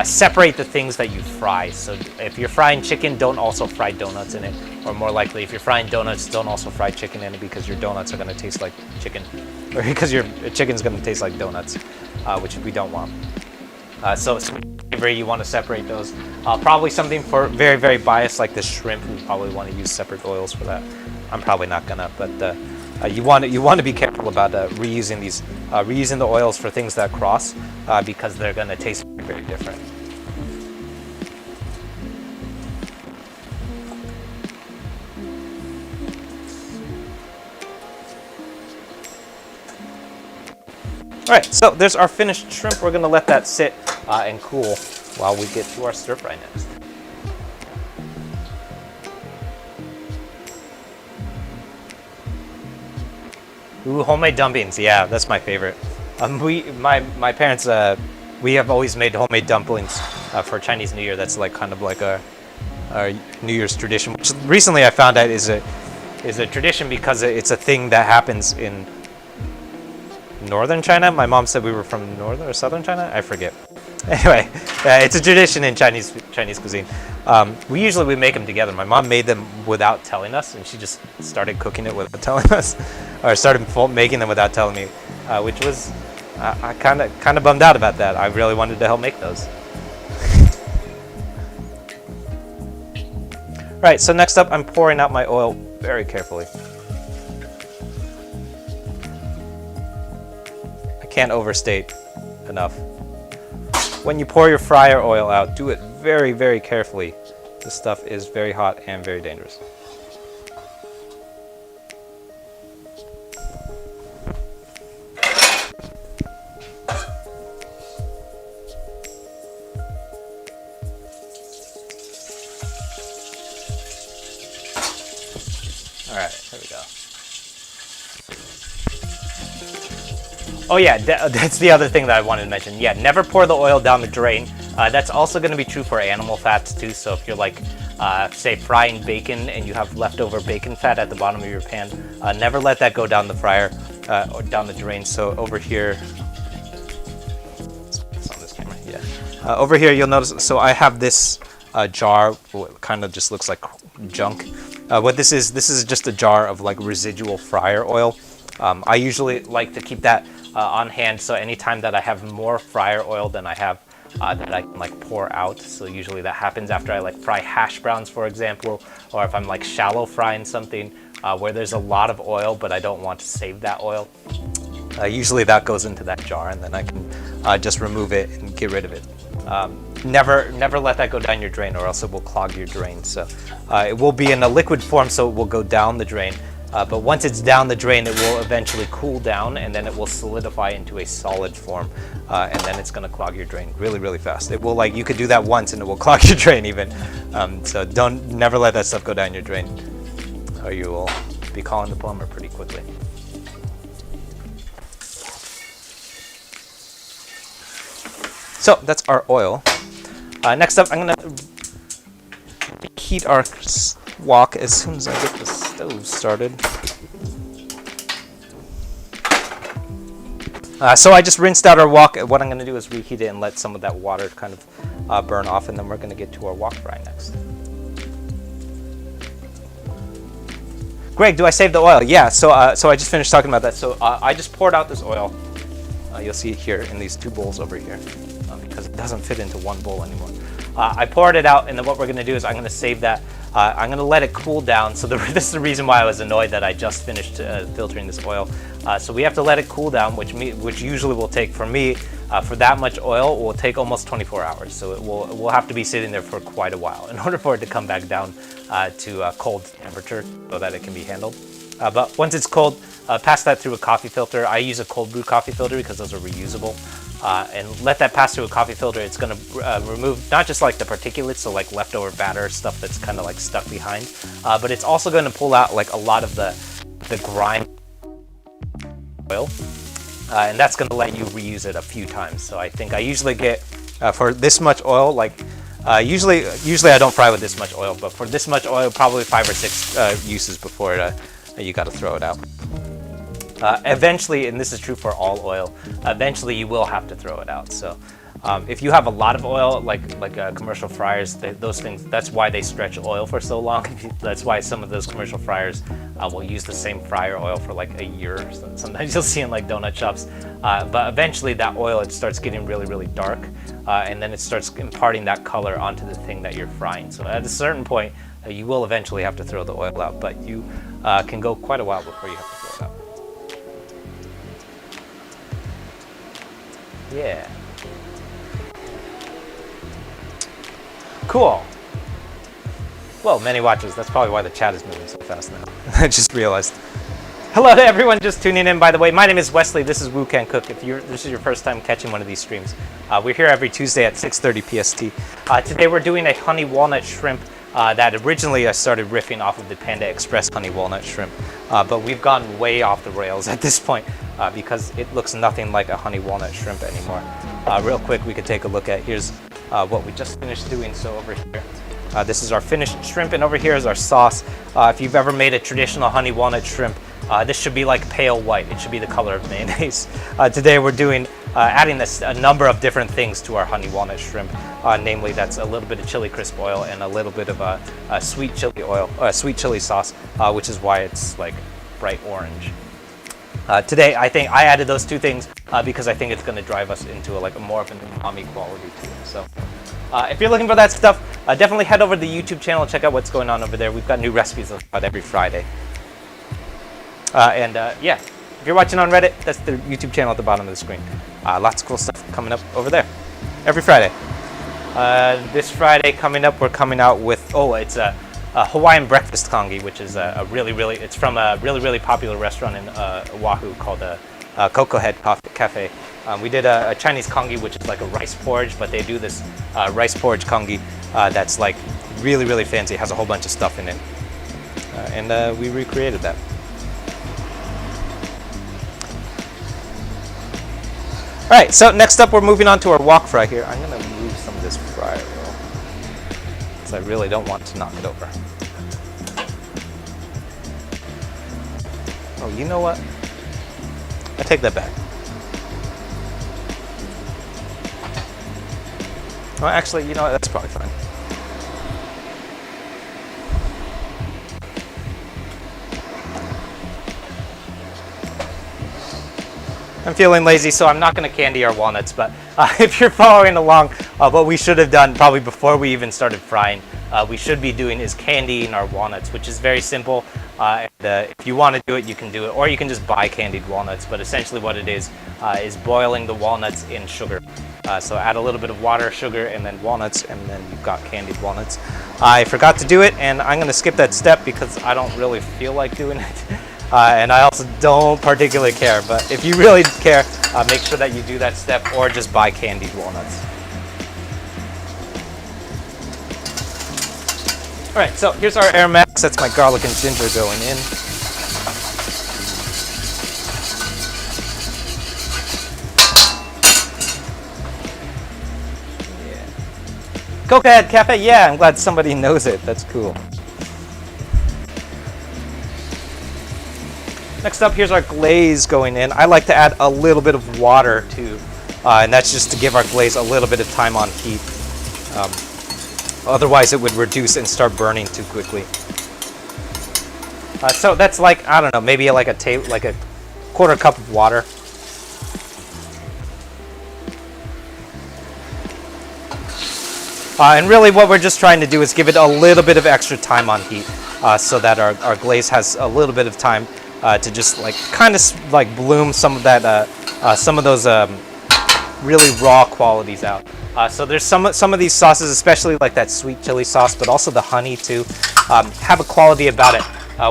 separate the things that you fry. So if you're frying chicken, don't also fry donuts in it. Or more likely, if you're frying donuts, don't also fry chicken in it, because your donuts are going to taste like chicken. Or because your chicken's going to taste like donuts, which we don't want. So savory, you want to separate those. Probably something for very, very biased like the shrimp, we probably want to use separate oils for that. I'm probably not gonna, but you want to be careful about reusing the oils for things that cross, because they're going to taste very, very different. All right, so there's our finished shrimp. We're going to let that sit and cool while we get to our stir fry next. Ooh, homemade dumplings. Yeah, that's my favorite. My parents, we have always made homemade dumplings for Chinese New Year. That's like kind of like our New Year's tradition, which recently I found out is a tradition because it's a thing that happens in northern China. My mom said we were from northern or southern China. I forget. Anyway, it's a tradition in Chinese cuisine. We make them together. My mom made them without telling us, and she just started cooking it without telling us, or started making them without telling me, which was I kind of bummed out about that. I really wanted to help make those. Right. So next up, I'm pouring out my oil very carefully. I can't overstate enough. When you pour your fryer oil out, do it very, very carefully. This stuff is very hot and very dangerous. All right, there we go. Oh yeah, that's the other thing that I wanted to mention. Yeah, never pour the oil down the drain. That's also going to be true for animal fats too. So if you're like, say, frying bacon and you have leftover bacon fat at the bottom of your pan, never let that go down the fryer or down the drain. So over here, it's on this camera, yeah. Over here, you'll notice. So I have this jar, kind of just looks like junk. What this is just a jar of like residual fryer oil. I usually like to keep that on hand, so anytime that I have more fryer oil than I have that I can like pour out. So usually that happens after I like fry hash browns, for example, or if I'm like shallow frying something where there's a lot of oil but I don't want to save that oil. Usually that goes into that jar, and then I can just remove it and get rid of it. Never let that go down your drain, or else it will clog your drain. So it will be in a liquid form, so it will go down the drain. But once it's down the drain, it will eventually cool down, and then it will solidify into a solid form, and then it's going to clog your drain really, really fast. It will, like, you could do that once and it will clog your drain even. So never let that stuff go down your drain, or you will be calling the plumber pretty quickly. So that's our oil. Next up, I'm going to heat our wok as soon as I get the stove started. So I just rinsed out our wok. What I'm going to do is reheat it and let some of that water kind of burn off, and then we're going to get to our wok fry next. Greg, do I save the oil? Yeah, so I just finished talking about that. So I just poured out this oil. You'll see it here in these 2 bowls over here, because it doesn't fit into one bowl anymore. I poured it out, and then what we're going to do is I'm going to save that. I'm going to let it cool down. So this is the reason why I was annoyed that I just finished filtering this oil. So we have to let it cool down, which usually will take, for me, for that much oil, will take almost 24 hours. So it will have to be sitting there for quite a while in order for it to come back down to cold temperature so that it can be handled. But once it's cold, pass that through a coffee filter. I use a cold brew coffee filter because those are reusable. And let that pass through a coffee filter. It's going to remove not just like the particulates, so like leftover batter, stuff that's kind of like stuck behind, but it's also going to pull out like a lot of the grime oil, and that's going to let you reuse it a few times. So I think I usually get for this much oil, like usually I don't fry with this much oil, but for this much oil, probably 5 or 6 uses before you got to throw it out. Eventually, and this is true for all oil, eventually you will have to throw it out. So if you have a lot of oil, like commercial fryers, those things, that's why they stretch oil for so long. That's why some of those commercial fryers will use the same fryer oil for like a year. Sometimes you'll see in like donut shops. But eventually that oil, it starts getting really, really dark, and then it starts imparting that color onto the thing that you're frying. So at a certain point, you will eventually have to throw the oil out, but you can go quite a while before you have to throw it out. Yeah. Cool. Well, many watchers. That's probably why the chat is moving so fast now. I just realized. Hello to everyone just tuning in, by the way. My name is Wesley. This is Woo Can Cook. If this is your first time catching one of these streams, we're here every Tuesday at 6:30 PST. Today we're doing a honey walnut shrimp that originally I started riffing off of the Panda Express honey walnut shrimp, but we've gone way off the rails at this point because it looks nothing like a honey walnut shrimp anymore. Real quick, we could take a look at, here's what we just finished doing. So over here, this is our finished shrimp, and over here is our sauce. If you've ever made a traditional honey walnut shrimp, this should be like pale white. It should be the color of mayonnaise. Today we're doing adding a number of different things to our honey walnut shrimp. Namely, that's a little bit of chili crisp oil and a little bit of a sweet chili oil, sweet chili sauce, which is why it's like bright orange. Today, I think I added those two things because I think it's going to drive us into a more of an umami quality to it. So, if you're looking for that stuff, definitely head over to the YouTube channel. Check out what's going on over there. We've got new recipes about every Friday. Yeah, if you're watching on Reddit, that's the YouTube channel at the bottom of the screen. Lots of cool stuff coming up over there every Friday. This Friday coming up, we're coming out with, it's a Hawaiian breakfast congee, which is it's from a really popular restaurant in Oahu called Cocoa Head Cafe. We did a Chinese congee, which is like a rice porridge, but they do this rice porridge congee that's like really fancy. It has a whole bunch of stuff in it, and we recreated that. All right, so next up we're moving on to our wok fry here. I'm gonna move some of this fryer oil because I really don't want to knock it over. Oh, you know what? I take that back. Well, actually, you know what? That's probably fine. I'm feeling lazy, so I'm not going to candy our walnuts, but if you're following along, what we should have done probably before we even started frying, we should be doing is candying our walnuts, which is very simple. If you want to do it, you can do it, or you can just buy candied walnuts, but essentially what it is boiling the walnuts in sugar. So add a little bit of water, sugar, and then walnuts, and then you've got candied walnuts. I forgot to do it, and I'm going to skip that step because I don't really feel like doing it. And I also don't particularly care, but if you really care, make sure that you do that step or just buy candied walnuts. All right, so here's our aromatics. That's my garlic and ginger going in. Yeah. Cocoa Head Cafe, yeah, I'm glad somebody knows it. That's cool. Next up, here's our glaze going in. I like to add a little bit of water too, and that's just to give our glaze a little bit of time on heat. Otherwise, it would reduce and start burning too quickly. So that's like, I don't know, maybe like a quarter cup of water. And really what we're just trying to do is give it a little bit of extra time on heat so that our glaze has a little bit of time to just like kind of like bloom some of that, some of those really raw qualities out. So there's some of these sauces, especially like that sweet chili sauce, but also the honey too, have a quality about it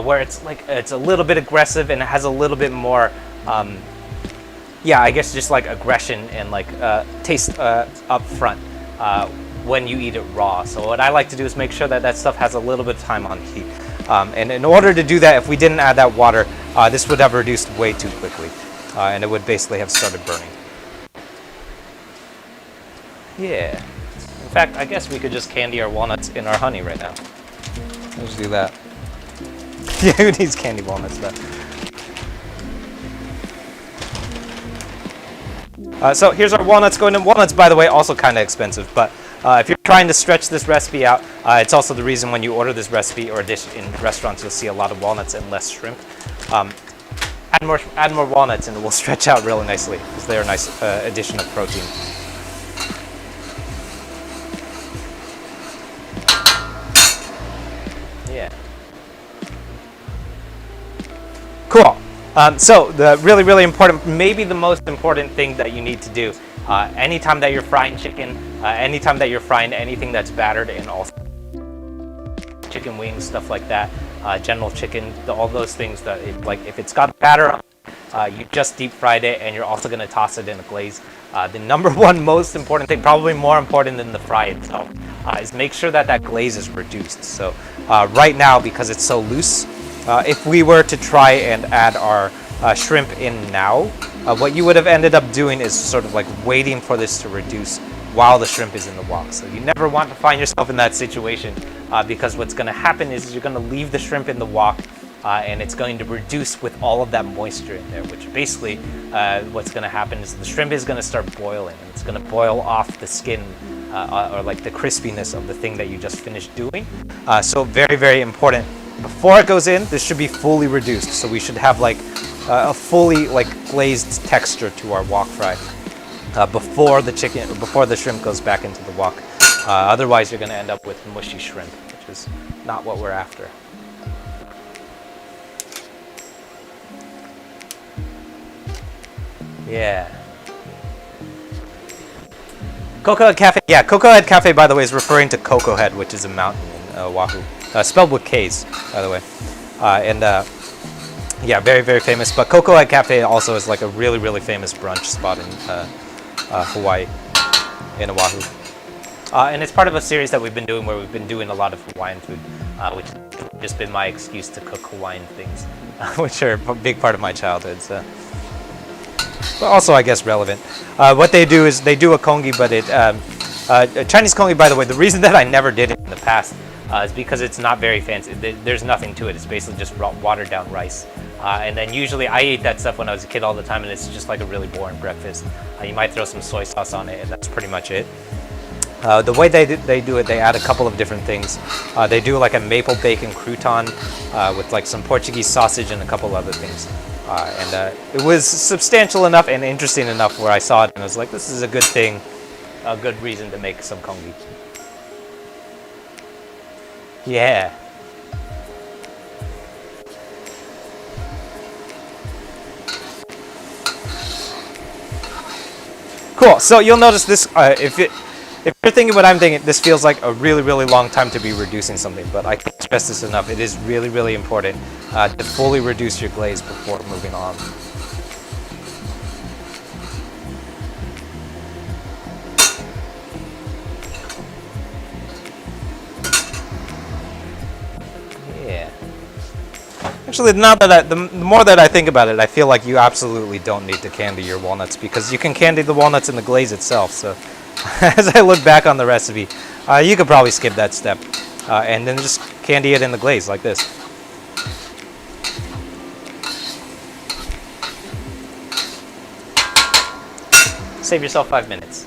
where it's like it's a little bit aggressive and it has a little bit more, yeah, I guess just like aggression and like taste up front when you eat it raw. So what I like to do is make sure that that stuff has a little bit of time on heat. And in order to do that, if we didn't add that water, this would have reduced way too quickly, and it would basically have started burning. Yeah. In fact, I guess we could just candy our walnuts in our honey right now. Let's do that. Yeah, who needs candy walnuts though? So here's our walnuts going in. Walnuts, by the way, also kind of expensive, but if you're trying to stretch this recipe out, it's also the reason when you order this recipe or dish in restaurants, you'll see a lot of walnuts and less shrimp. Add more walnuts and it will stretch out really nicely because they're a nice addition of protein. Yeah. Cool. So the really important, maybe the most important thing that you need to do anytime that you're frying chicken, anytime that you're frying anything that's battered, and also chicken wings, stuff like that, general chicken, all those things that like if it's got batter on it, you just deep fried it and you're also going to toss it in a glaze. The number one most important thing, probably more important than the fry itself, is make sure that that glaze is reduced. So right now, because it's so loose, if we were to try and add our shrimp in now, what you would have ended up doing is sort of like waiting for this to reduce while the shrimp is in the wok. So you never want to find yourself in that situation because what's going to happen is you're going to leave the shrimp in the wok and it's going to reduce with all of that moisture in there, which basically what's going to happen is the shrimp is going to start boiling and it's going to boil off the skin or like the crispiness of the thing that you just finished doing. So very important. Before it goes in, this should be fully reduced. So we should have like a fully like glazed texture to our wok fry before the shrimp goes back into the wok. Otherwise, you're going to end up with mushy shrimp, which is not what we're after. Yeah. Cocoa Head Cafe. Yeah, Cocoa Head Cafe, by the way, is referring to Cocoa Head, which is a mountain in Oahu. Spelled with K's, by the way. Yeah, very famous. But Cocoa Head Cafe also is like a really famous brunch spot in Hawaii, in Oahu. And it's part of a series that we've been doing where we've been doing a lot of Hawaiian food, which has just been my excuse to cook Hawaiian things, which are a big part of my childhood. So. But also, I guess, relevant. What they do is they do a congee, but Chinese congee, by the way, the reason that I never did it in the past is because it's not very fancy. There's nothing to it. It's basically just watered down rice. And then usually I ate that stuff when I was a kid all the time, and it's just like a really boring breakfast. You might throw some soy sauce on it, and that's pretty much it. The way they do it, they add a couple of different things. They do like a maple bacon crouton with like some Portuguese sausage and a couple other things. And it was substantial enough and interesting enough where I saw it and I was like, this is a good thing, a good reason to make some congee. Yeah. Cool. So you'll notice this, if you're thinking what I'm thinking, this feels like a really long time to be reducing something, but I can't stress this enough. It is really important to fully reduce your glaze before moving on. Yeah. Actually, now that the more that I think about it, I feel like you absolutely don't need to candy your walnuts because you can candy the walnuts in the glaze itself. So. As I look back on the recipe, you could probably skip that step and then just candy it in the glaze like this. Save yourself 5 minutes.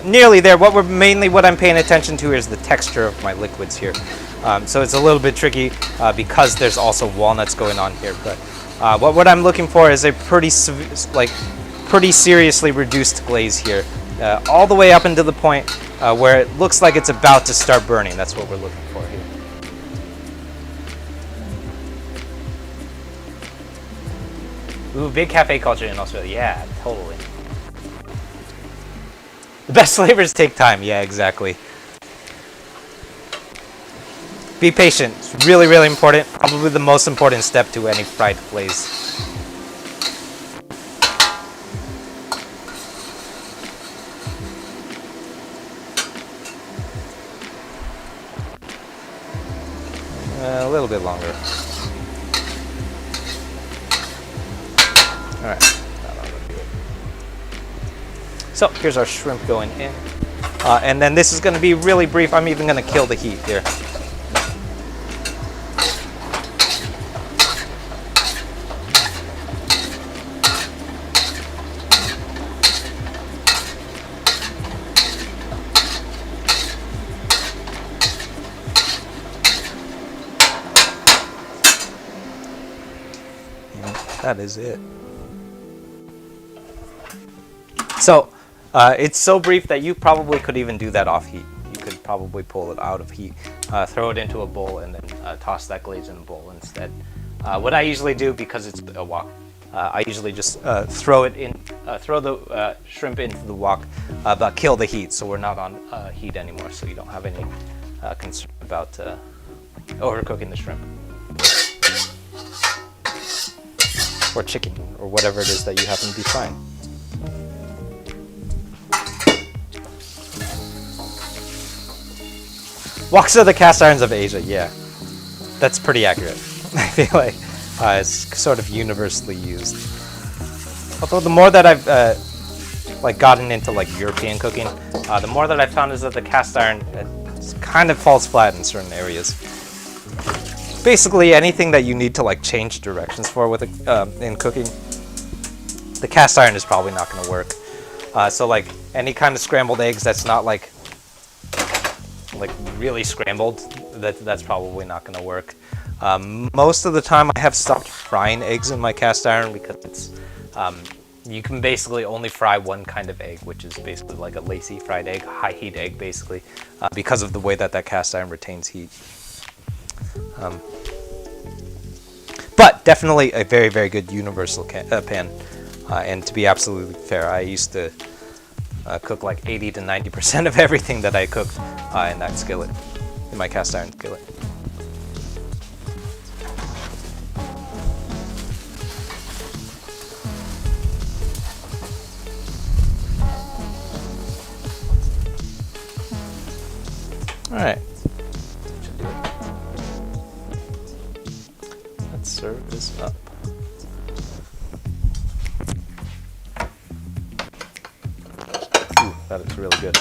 Nearly there. What I'm paying attention to is the texture of my liquids here. So it's a little bit tricky because there's also walnuts going on here, but what I'm looking for is a pretty pretty seriously reduced glaze here, all the way up into the point where it looks like it's about to start burning. That's what we're looking for here. Ooh, big cafe culture in Australia. Yeah, totally. The best flavors take time. Yeah, exactly. Be patient. It's really, really important. Probably the most important step to any fried glaze. A little bit longer. All right. So here's our shrimp going in. And then this is going to be really brief. I'm even going to kill the heat here. That is it. So it's so brief that you probably could even do that off heat. You could probably pull it out of heat, throw it into a bowl, and then toss that glaze in a bowl instead. What I usually do, because it's a wok, I usually just throw the shrimp into the wok, but kill the heat, so we're not on heat anymore, so you don't have any concern about overcooking the shrimp. Or chicken, or whatever it is that you happen to be frying. Woks are the cast irons of Asia, yeah. That's pretty accurate. I feel like it's sort of universally used. Although the more that I've like gotten into like European cooking, the more that I've found is that the cast iron kind of falls flat in certain areas. Basically anything that you need to like change directions for with in cooking, the cast iron is probably not going to work. So like any kind of scrambled eggs that's not like really scrambled, that's probably not going to work. Most of the time I have stopped frying eggs in my cast iron because it's you can basically only fry one kind of egg, which is basically like a lacy fried egg, high heat egg basically, because of the way that cast iron retains heat. But definitely a very, very good universal pan. And to be absolutely fair, I used to cook like 80 to 90% of everything that I cooked in that skillet, in my cast iron skillet. All right. Let's serve this up. Ooh, that is really good.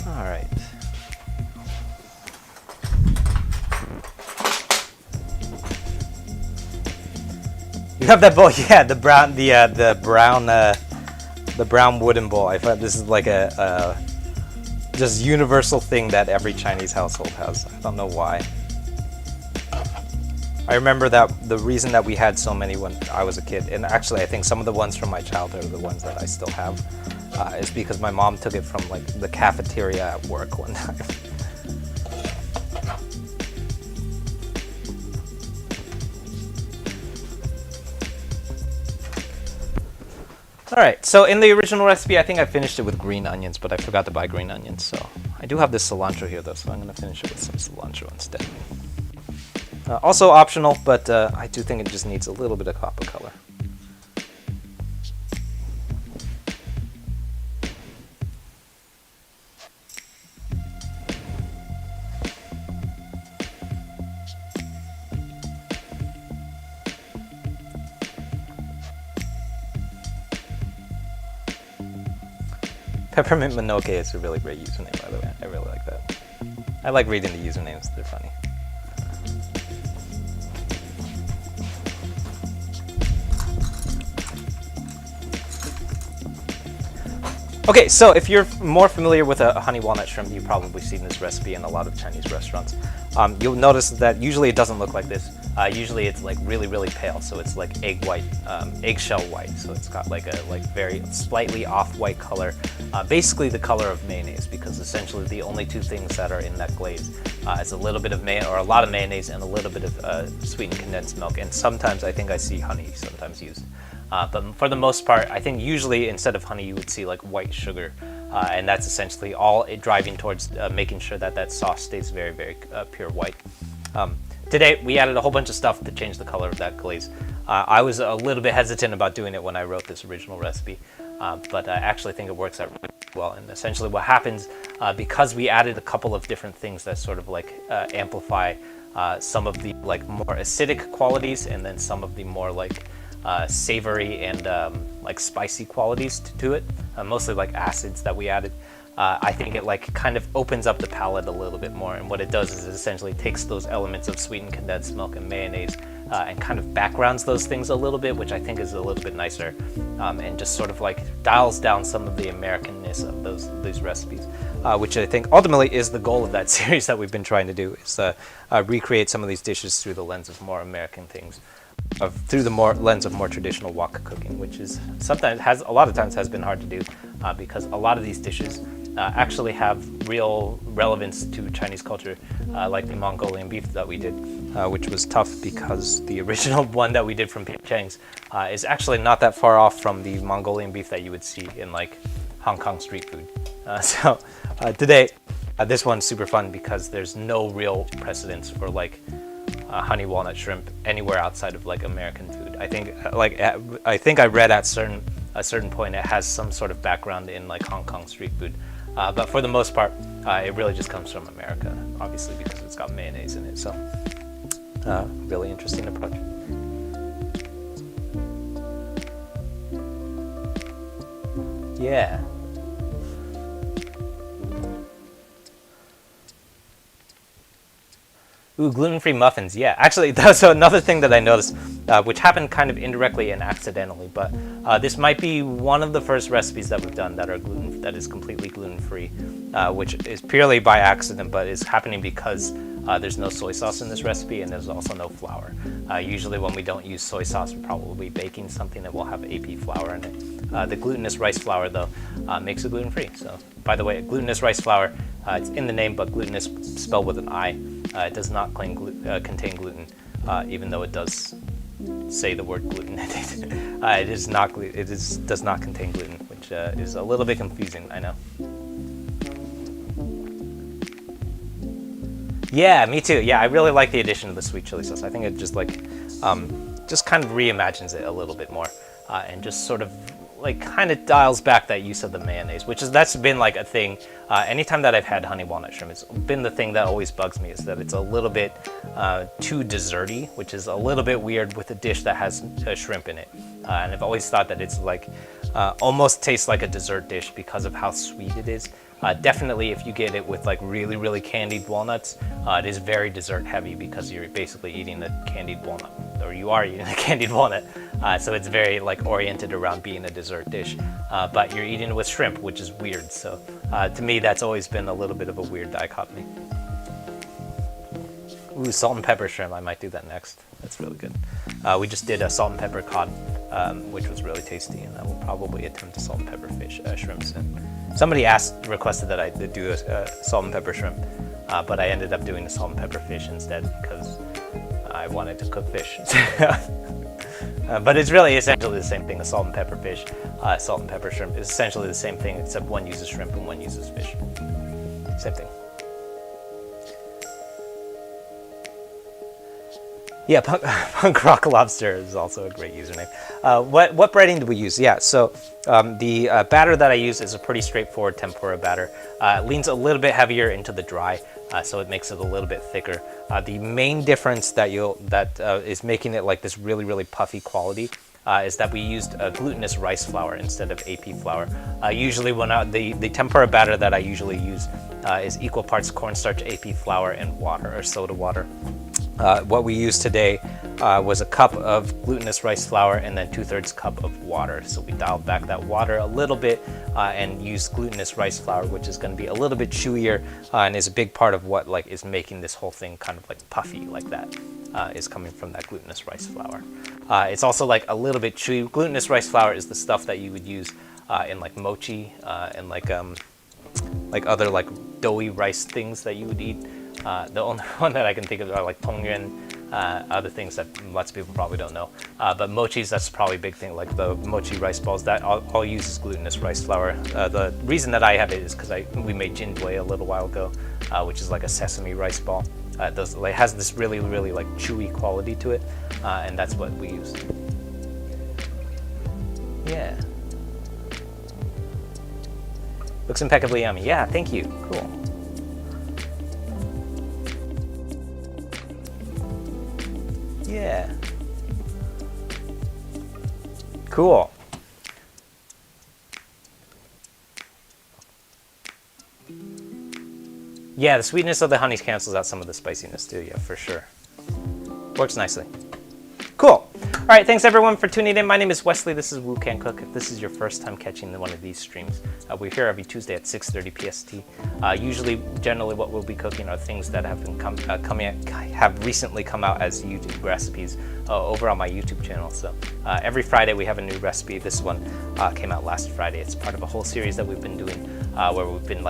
All right. You have that bowl, yeah, the brown wooden bowl. I thought this is like a just universal thing that every Chinese household has. I don't know why. I remember that the reason that we had so many when I was a kid, and actually I think some of the ones from my childhood are the ones that I still have, is because my mom took it from like the cafeteria at work one time. All right, so in the original recipe, I think I finished it with green onions, but I forgot to buy green onions, so I do have this cilantro here though, so I'm gonna finish it with some cilantro instead. Also optional, but I do think it just needs a little bit of copper color. Peppermint Monoke is a really great username, by the way. I really like that. I like reading the usernames, they're funny. Okay, so if you're more familiar with a honey walnut shrimp, you've probably seen this recipe in a lot of Chinese restaurants. You'll notice that usually it doesn't look like this. Usually it's like really, really pale, so it's like egg white, eggshell white. So it's got like a very slightly off-white color, basically the color of mayonnaise, because essentially the only two things that are in that glaze is a little bit of a lot of mayonnaise and a little bit of sweetened condensed milk, and sometimes I think I see honey sometimes used. But for the most part, I think usually instead of honey, you would see like white sugar, and that's essentially all it driving towards making sure that that sauce stays very, very pure white. Today, we added a whole bunch of stuff to change the color of that glaze. I was a little bit hesitant about doing it when I wrote this original recipe, but I actually think it works out really well. And essentially what happens, because we added a couple of different things that sort of like amplify some of the like more acidic qualities, and then some of the more like savory and like spicy qualities to it, mostly like acids that we added. I think it like kind of opens up the palate a little bit more, and what it does is it essentially takes those elements of sweetened condensed milk and mayonnaise and kind of backgrounds those things a little bit, which I think is a little bit nicer, and just sort of like dials down some of the Americanness of these recipes, which I think ultimately is the goal of that series that we've been trying to do, is recreate some of these dishes through the lens of more American things. Through the lens of more traditional wok cooking, which is a lot of times has been hard to do, because a lot of these dishes actually have real relevance to Chinese culture, like the Mongolian beef that we did, which was tough because the original one that we did from Chang's is actually not that far off from the Mongolian beef that you would see in like Hong Kong street food. So today, this one's super fun because there's no real precedence for like honey walnut shrimp anywhere outside of like American food. I think I read at a certain point it has some sort of background in like Hong Kong street food, but for the most part it really just comes from America, obviously because it's got mayonnaise in it. So really interesting approach. Yeah. Ooh, gluten-free muffins, yeah. Actually, that's another thing that I noticed, which happened kind of indirectly and accidentally, but this might be one of the first recipes that we've done that is completely gluten-free, which is purely by accident, but is happening because there's no soy sauce in this recipe, and there's also no flour. Usually when we don't use soy sauce, we're probably baking something that will have AP flour in it. The glutinous rice flour, though, makes it gluten-free. So, by the way, glutinous rice flour, it's in the name, but glutinous spelled with an I. It does not contain gluten, even though it does say the word gluten in it. Does not contain gluten, which is a little bit confusing, I know. Yeah, me too. Yeah, I really like the addition of the sweet chili sauce. I think it just kind of reimagines it a little bit more, and just sort of like kind of dials back that use of the mayonnaise, that's been like a thing. Anytime that I've had honey walnut shrimp, it's been the thing that always bugs me, is that it's a little bit too desserty, which is a little bit weird with a dish that has shrimp in it. And I've always thought that it's like almost tastes like a dessert dish because of how sweet it is. Definitely if you get it with like really, really candied walnuts, it is very dessert heavy because you're basically eating a candied walnut, or you are eating a candied walnut. So it's very like oriented around being a dessert dish, but you're eating it with shrimp, which is weird. So to me, that's always been a little bit of a weird dichotomy. Ooh, salt and pepper shrimp. I might do that next. That's really good. We just did a salt and pepper cod, which was really tasty, and I will probably attempt a salt and pepper shrimp soon. Somebody requested that I do a salt and pepper shrimp, but I ended up doing a salt and pepper fish instead because I wanted to cook fish. But it's really essentially the same thing. A salt and pepper fish, salt and pepper shrimp is essentially the same thing, except one uses shrimp and one uses fish. Same thing. Yeah, punk rock lobster is also a great username. What breading do we use? Yeah, so the batter that I use is a pretty straightforward tempura batter. It leans a little bit heavier into the dry, so it makes it a little bit thicker. The main difference that is making it like this really, really puffy quality is that we used glutinous rice flour instead of AP flour. Usually the tempura batter that I usually use is equal parts cornstarch, AP flour, and water, or soda water. What we used today was a cup of glutinous rice flour and then 2/3 cup of water. So we dialed back that water a little bit and used glutinous rice flour, which is going to be a little bit chewier and is a big part of what is making this whole thing kind of puffy like that. Is coming from that glutinous rice flour. It's also a little bit chewy. Glutinous rice flour is the stuff that you would use in mochi and other doughy rice things that you would eat. The only one that I can think of are tongyuan, other things that lots of people probably don't know. But mochis, that's probably a big thing, the mochi rice balls. That all use is glutinous rice flour. The reason that I have it is because we made jindwei a little while ago, which is a sesame rice ball. It has this really, really chewy quality to it, and that's what we use. Yeah. Looks impeccably yummy. Yeah, thank you. Cool. Yeah. Cool. Yeah, the sweetness of the honey cancels out some of the spiciness too, yeah, for sure. Works nicely. Cool. All right, thanks everyone for tuning in. My name is Wesley. This is Wu Can Cook. If this is your first time catching one of these streams, we're here every Tuesday at 6:30 PST. Generally, what we'll be cooking are things that have been have recently come out as YouTube recipes over on my YouTube channel. So every Friday we have a new recipe. This one came out last Friday. It's part of a whole series that we've been doing, where we've been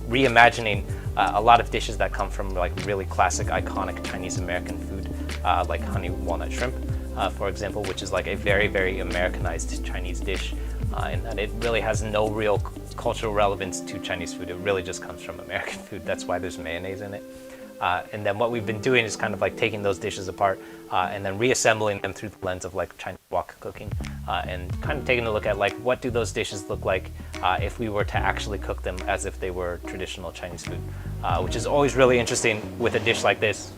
reimagining a lot of dishes that come from really classic, iconic Chinese American food, like honey walnut shrimp, for example, which is a very, very Americanized Chinese dish, in that it really has no real cultural relevance to Chinese food. It really just comes from American food. That's why there's mayonnaise in it. And then what we've been doing is kind of taking those dishes apart and then reassembling them through the lens of Chinese wok cooking, and kind of taking a look at what do those dishes look like if we were to actually cook them as if they were traditional Chinese food, which is always really interesting with a dish like this,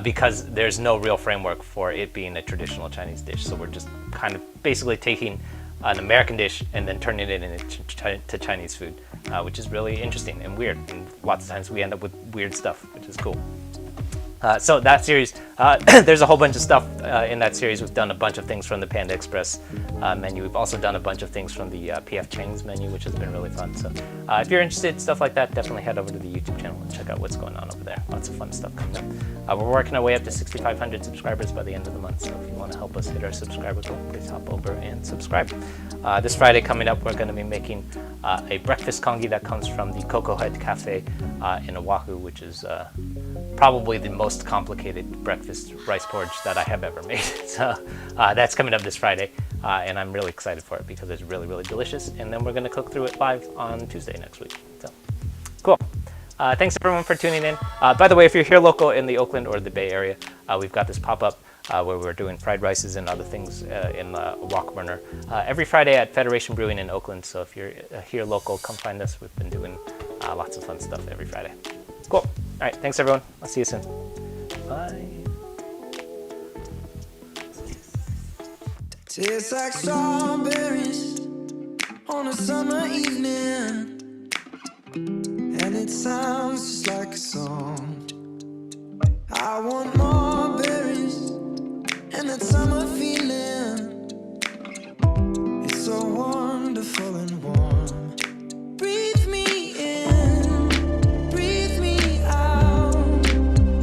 because there's no real framework for it being a traditional Chinese dish. So we're just kind of basically taking an American dish and then turning it into Chinese food, which is really interesting and weird. And lots of times we end up with weird stuff, which is cool. So that series, there's a whole bunch of stuff in that series. We've done a bunch of things from the Panda Express menu. We've also done a bunch of things from the PF Chang's menu, which has been really fun. So if you're interested in stuff like that, definitely head over to the YouTube channel and check out what's going on over there. Lots of fun stuff coming up. We're working our way up to 6,500 subscribers by the end of the month. So if you want to help us hit our subscriber goal, please hop over and subscribe. This Friday coming up, we're going to be making a breakfast congee that comes from the Cocoa Head Cafe in Oahu, which is probably the most complicated breakfast rice porridge that I have ever made. So that's coming up this Friday, and I'm really excited for it because it's really, really delicious. And then we're going to cook through it live on Tuesday next week. So cool. Thanks everyone for tuning in. By the way, if you're here local in the Oakland or the Bay Area, we've got this pop-up where we're doing fried rices and other things in the wok burner every Friday at Federation Brewing in Oakland. So if you're here local, come find us. We've been doing lots of fun stuff every Friday. Cool. All right. Thanks, everyone. I'll see you soon. Bye. Tastes like strawberries on a summer evening, and it sounds just like a song. I want more berries and that summer feeling. It's so wonderful and warm. Breathe me in, breathe me out.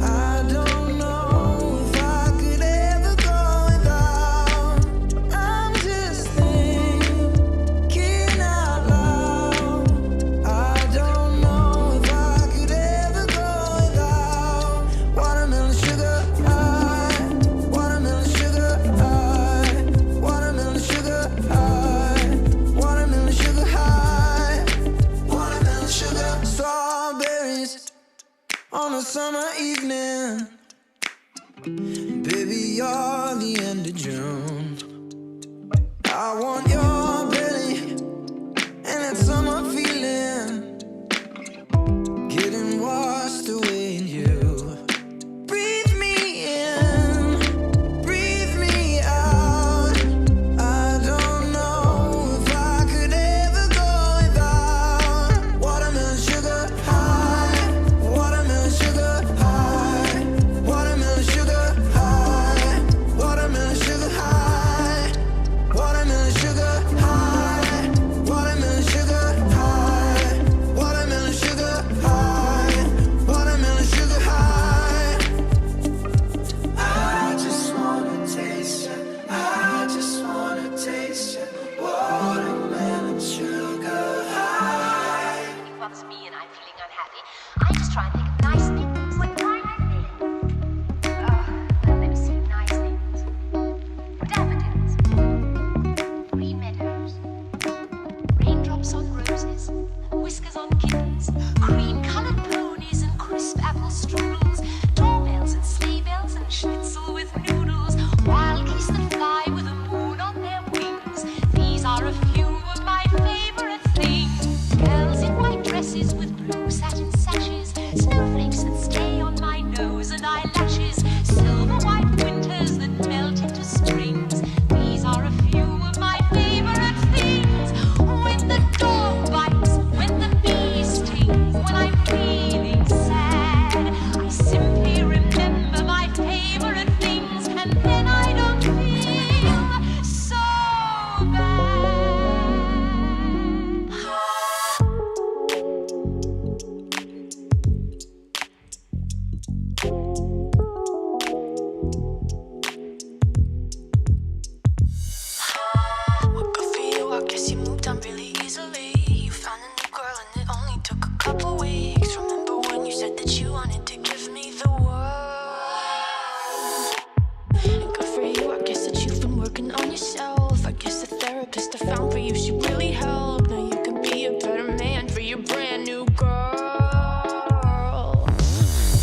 I don't know if I could ever go without. I'm just thinking out loud. I don't know if I could ever go without watermelon sugar high, watermelon sugar high, watermelon sugar high, watermelon sugar high, watermelon sugar. Strawberries on a summer evening. Baby, you're the end of June. I want your belly and that summer feeling, getting washed away in you. Breathe me in, breathe me diamond eyelashes, silver white winters that melt into springs. These are a few of my favorite things. When the dog bites, when the bee stings, when I'm feeling sad, I simply remember my favorite things, and then I don't feel so bad. Well, good for you, I guess you moved on really easily. You found a new girl and it only took a couple weeks. Remember when you said that you wanted to give me the world? And good for you, I guess that you've been working on yourself. I guess the therapist I found for you should really help. Now you can be a better man for your brand new girl.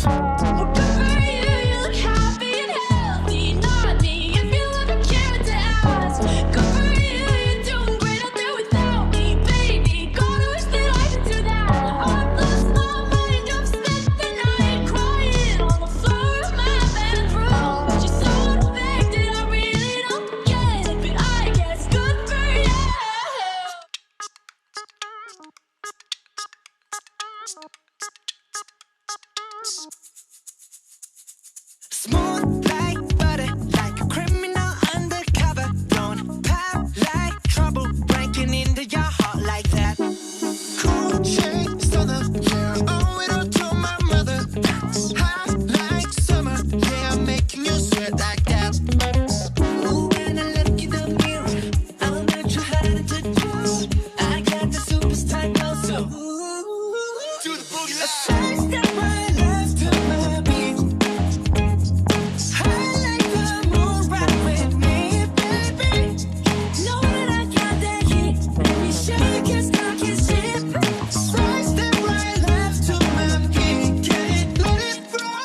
Well, good for you, you look happy and healthy. Not me, if you ever cared to ask. Good for you, you're doing great out there without me, baby. Gotta wish that I could do that. I've lost my mind, I've spent the night crying on the floor of my bedroom. But you're so affected, I really don't get it. But I guess good for you. Smooth like butter, like a criminal undercover. Don't pop like trouble, breaking into your heart like that. Cool shade stunner, yeah, owe it all to my mother. Hot like summer, yeah, I'm making you sweat like that. Ooh, when I look in the mirror, I'm not too hard to do. I got the superstar glow, so ooh, do the boogie line. Side step right left to my beat. I like the moon rock with me, baby. Know that I got that heat. Let me shake it, stop your shit. Side step right left to my beat. Can't let it flow.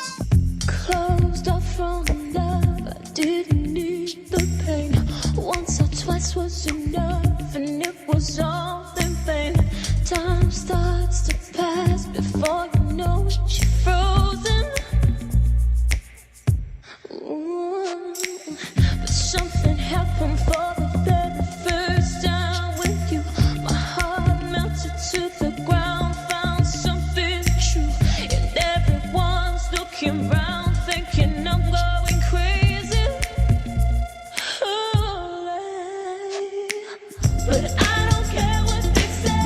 Closed off from love, I didn't need the pain. Once or twice was enough, and it was all in vain. Time starts to pass before you know it, you're frozen. Ooh. But something happened for the very first time with you. My heart melted to the ground, found something true. And everyone's looking round, thinking I'm going crazy. But I don't care what they say,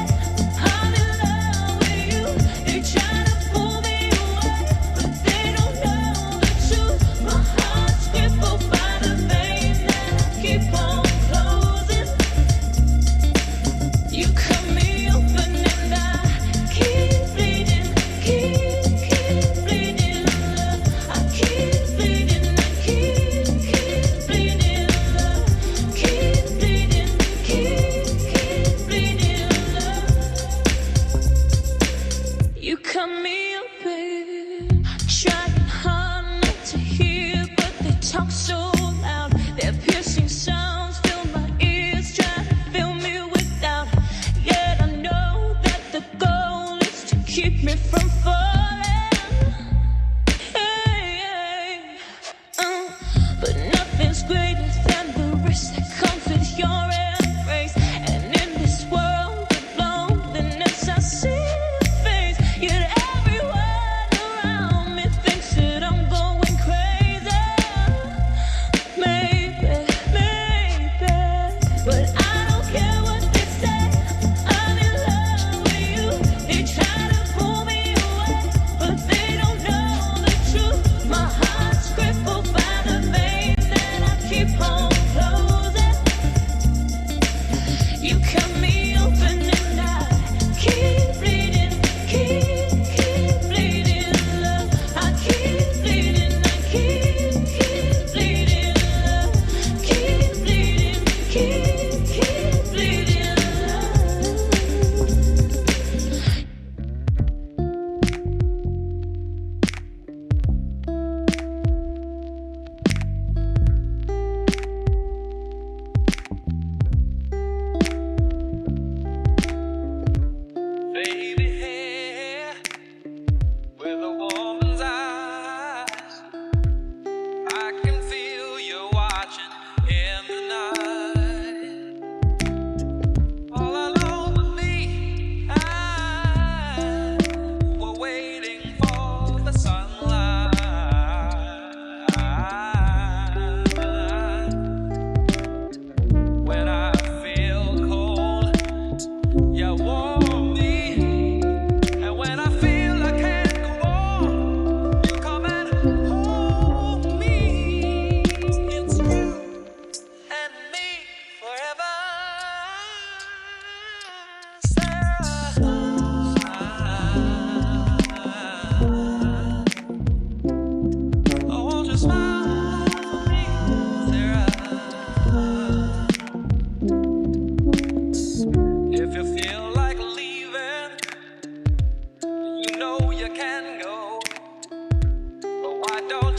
I'm in love with you. They try to pull me away, but they don't know the truth. My heart's crippled by the vein that I keep on closing. You cut me open and I keep bleeding, keep bleeding. I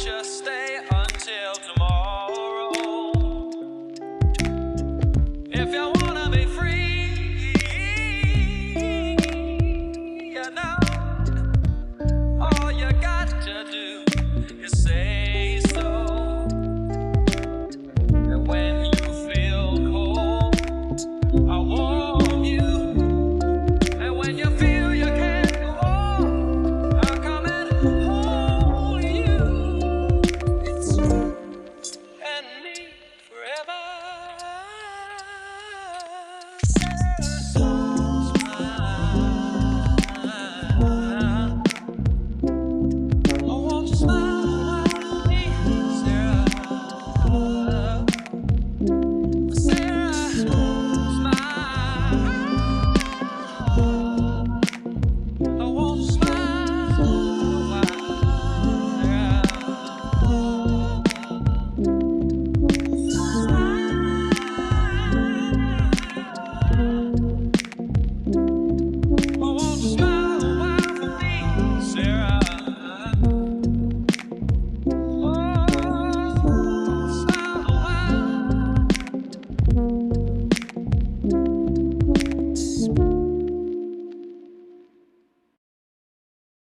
you stay until tomorrow. If you wanna be free, you know, all you got to do is say so. And when you feel cold, I'll warm you. And when you feel you can't go on, I'll come and hold you. It's you and me forever. So smile. Oh, won't you smile?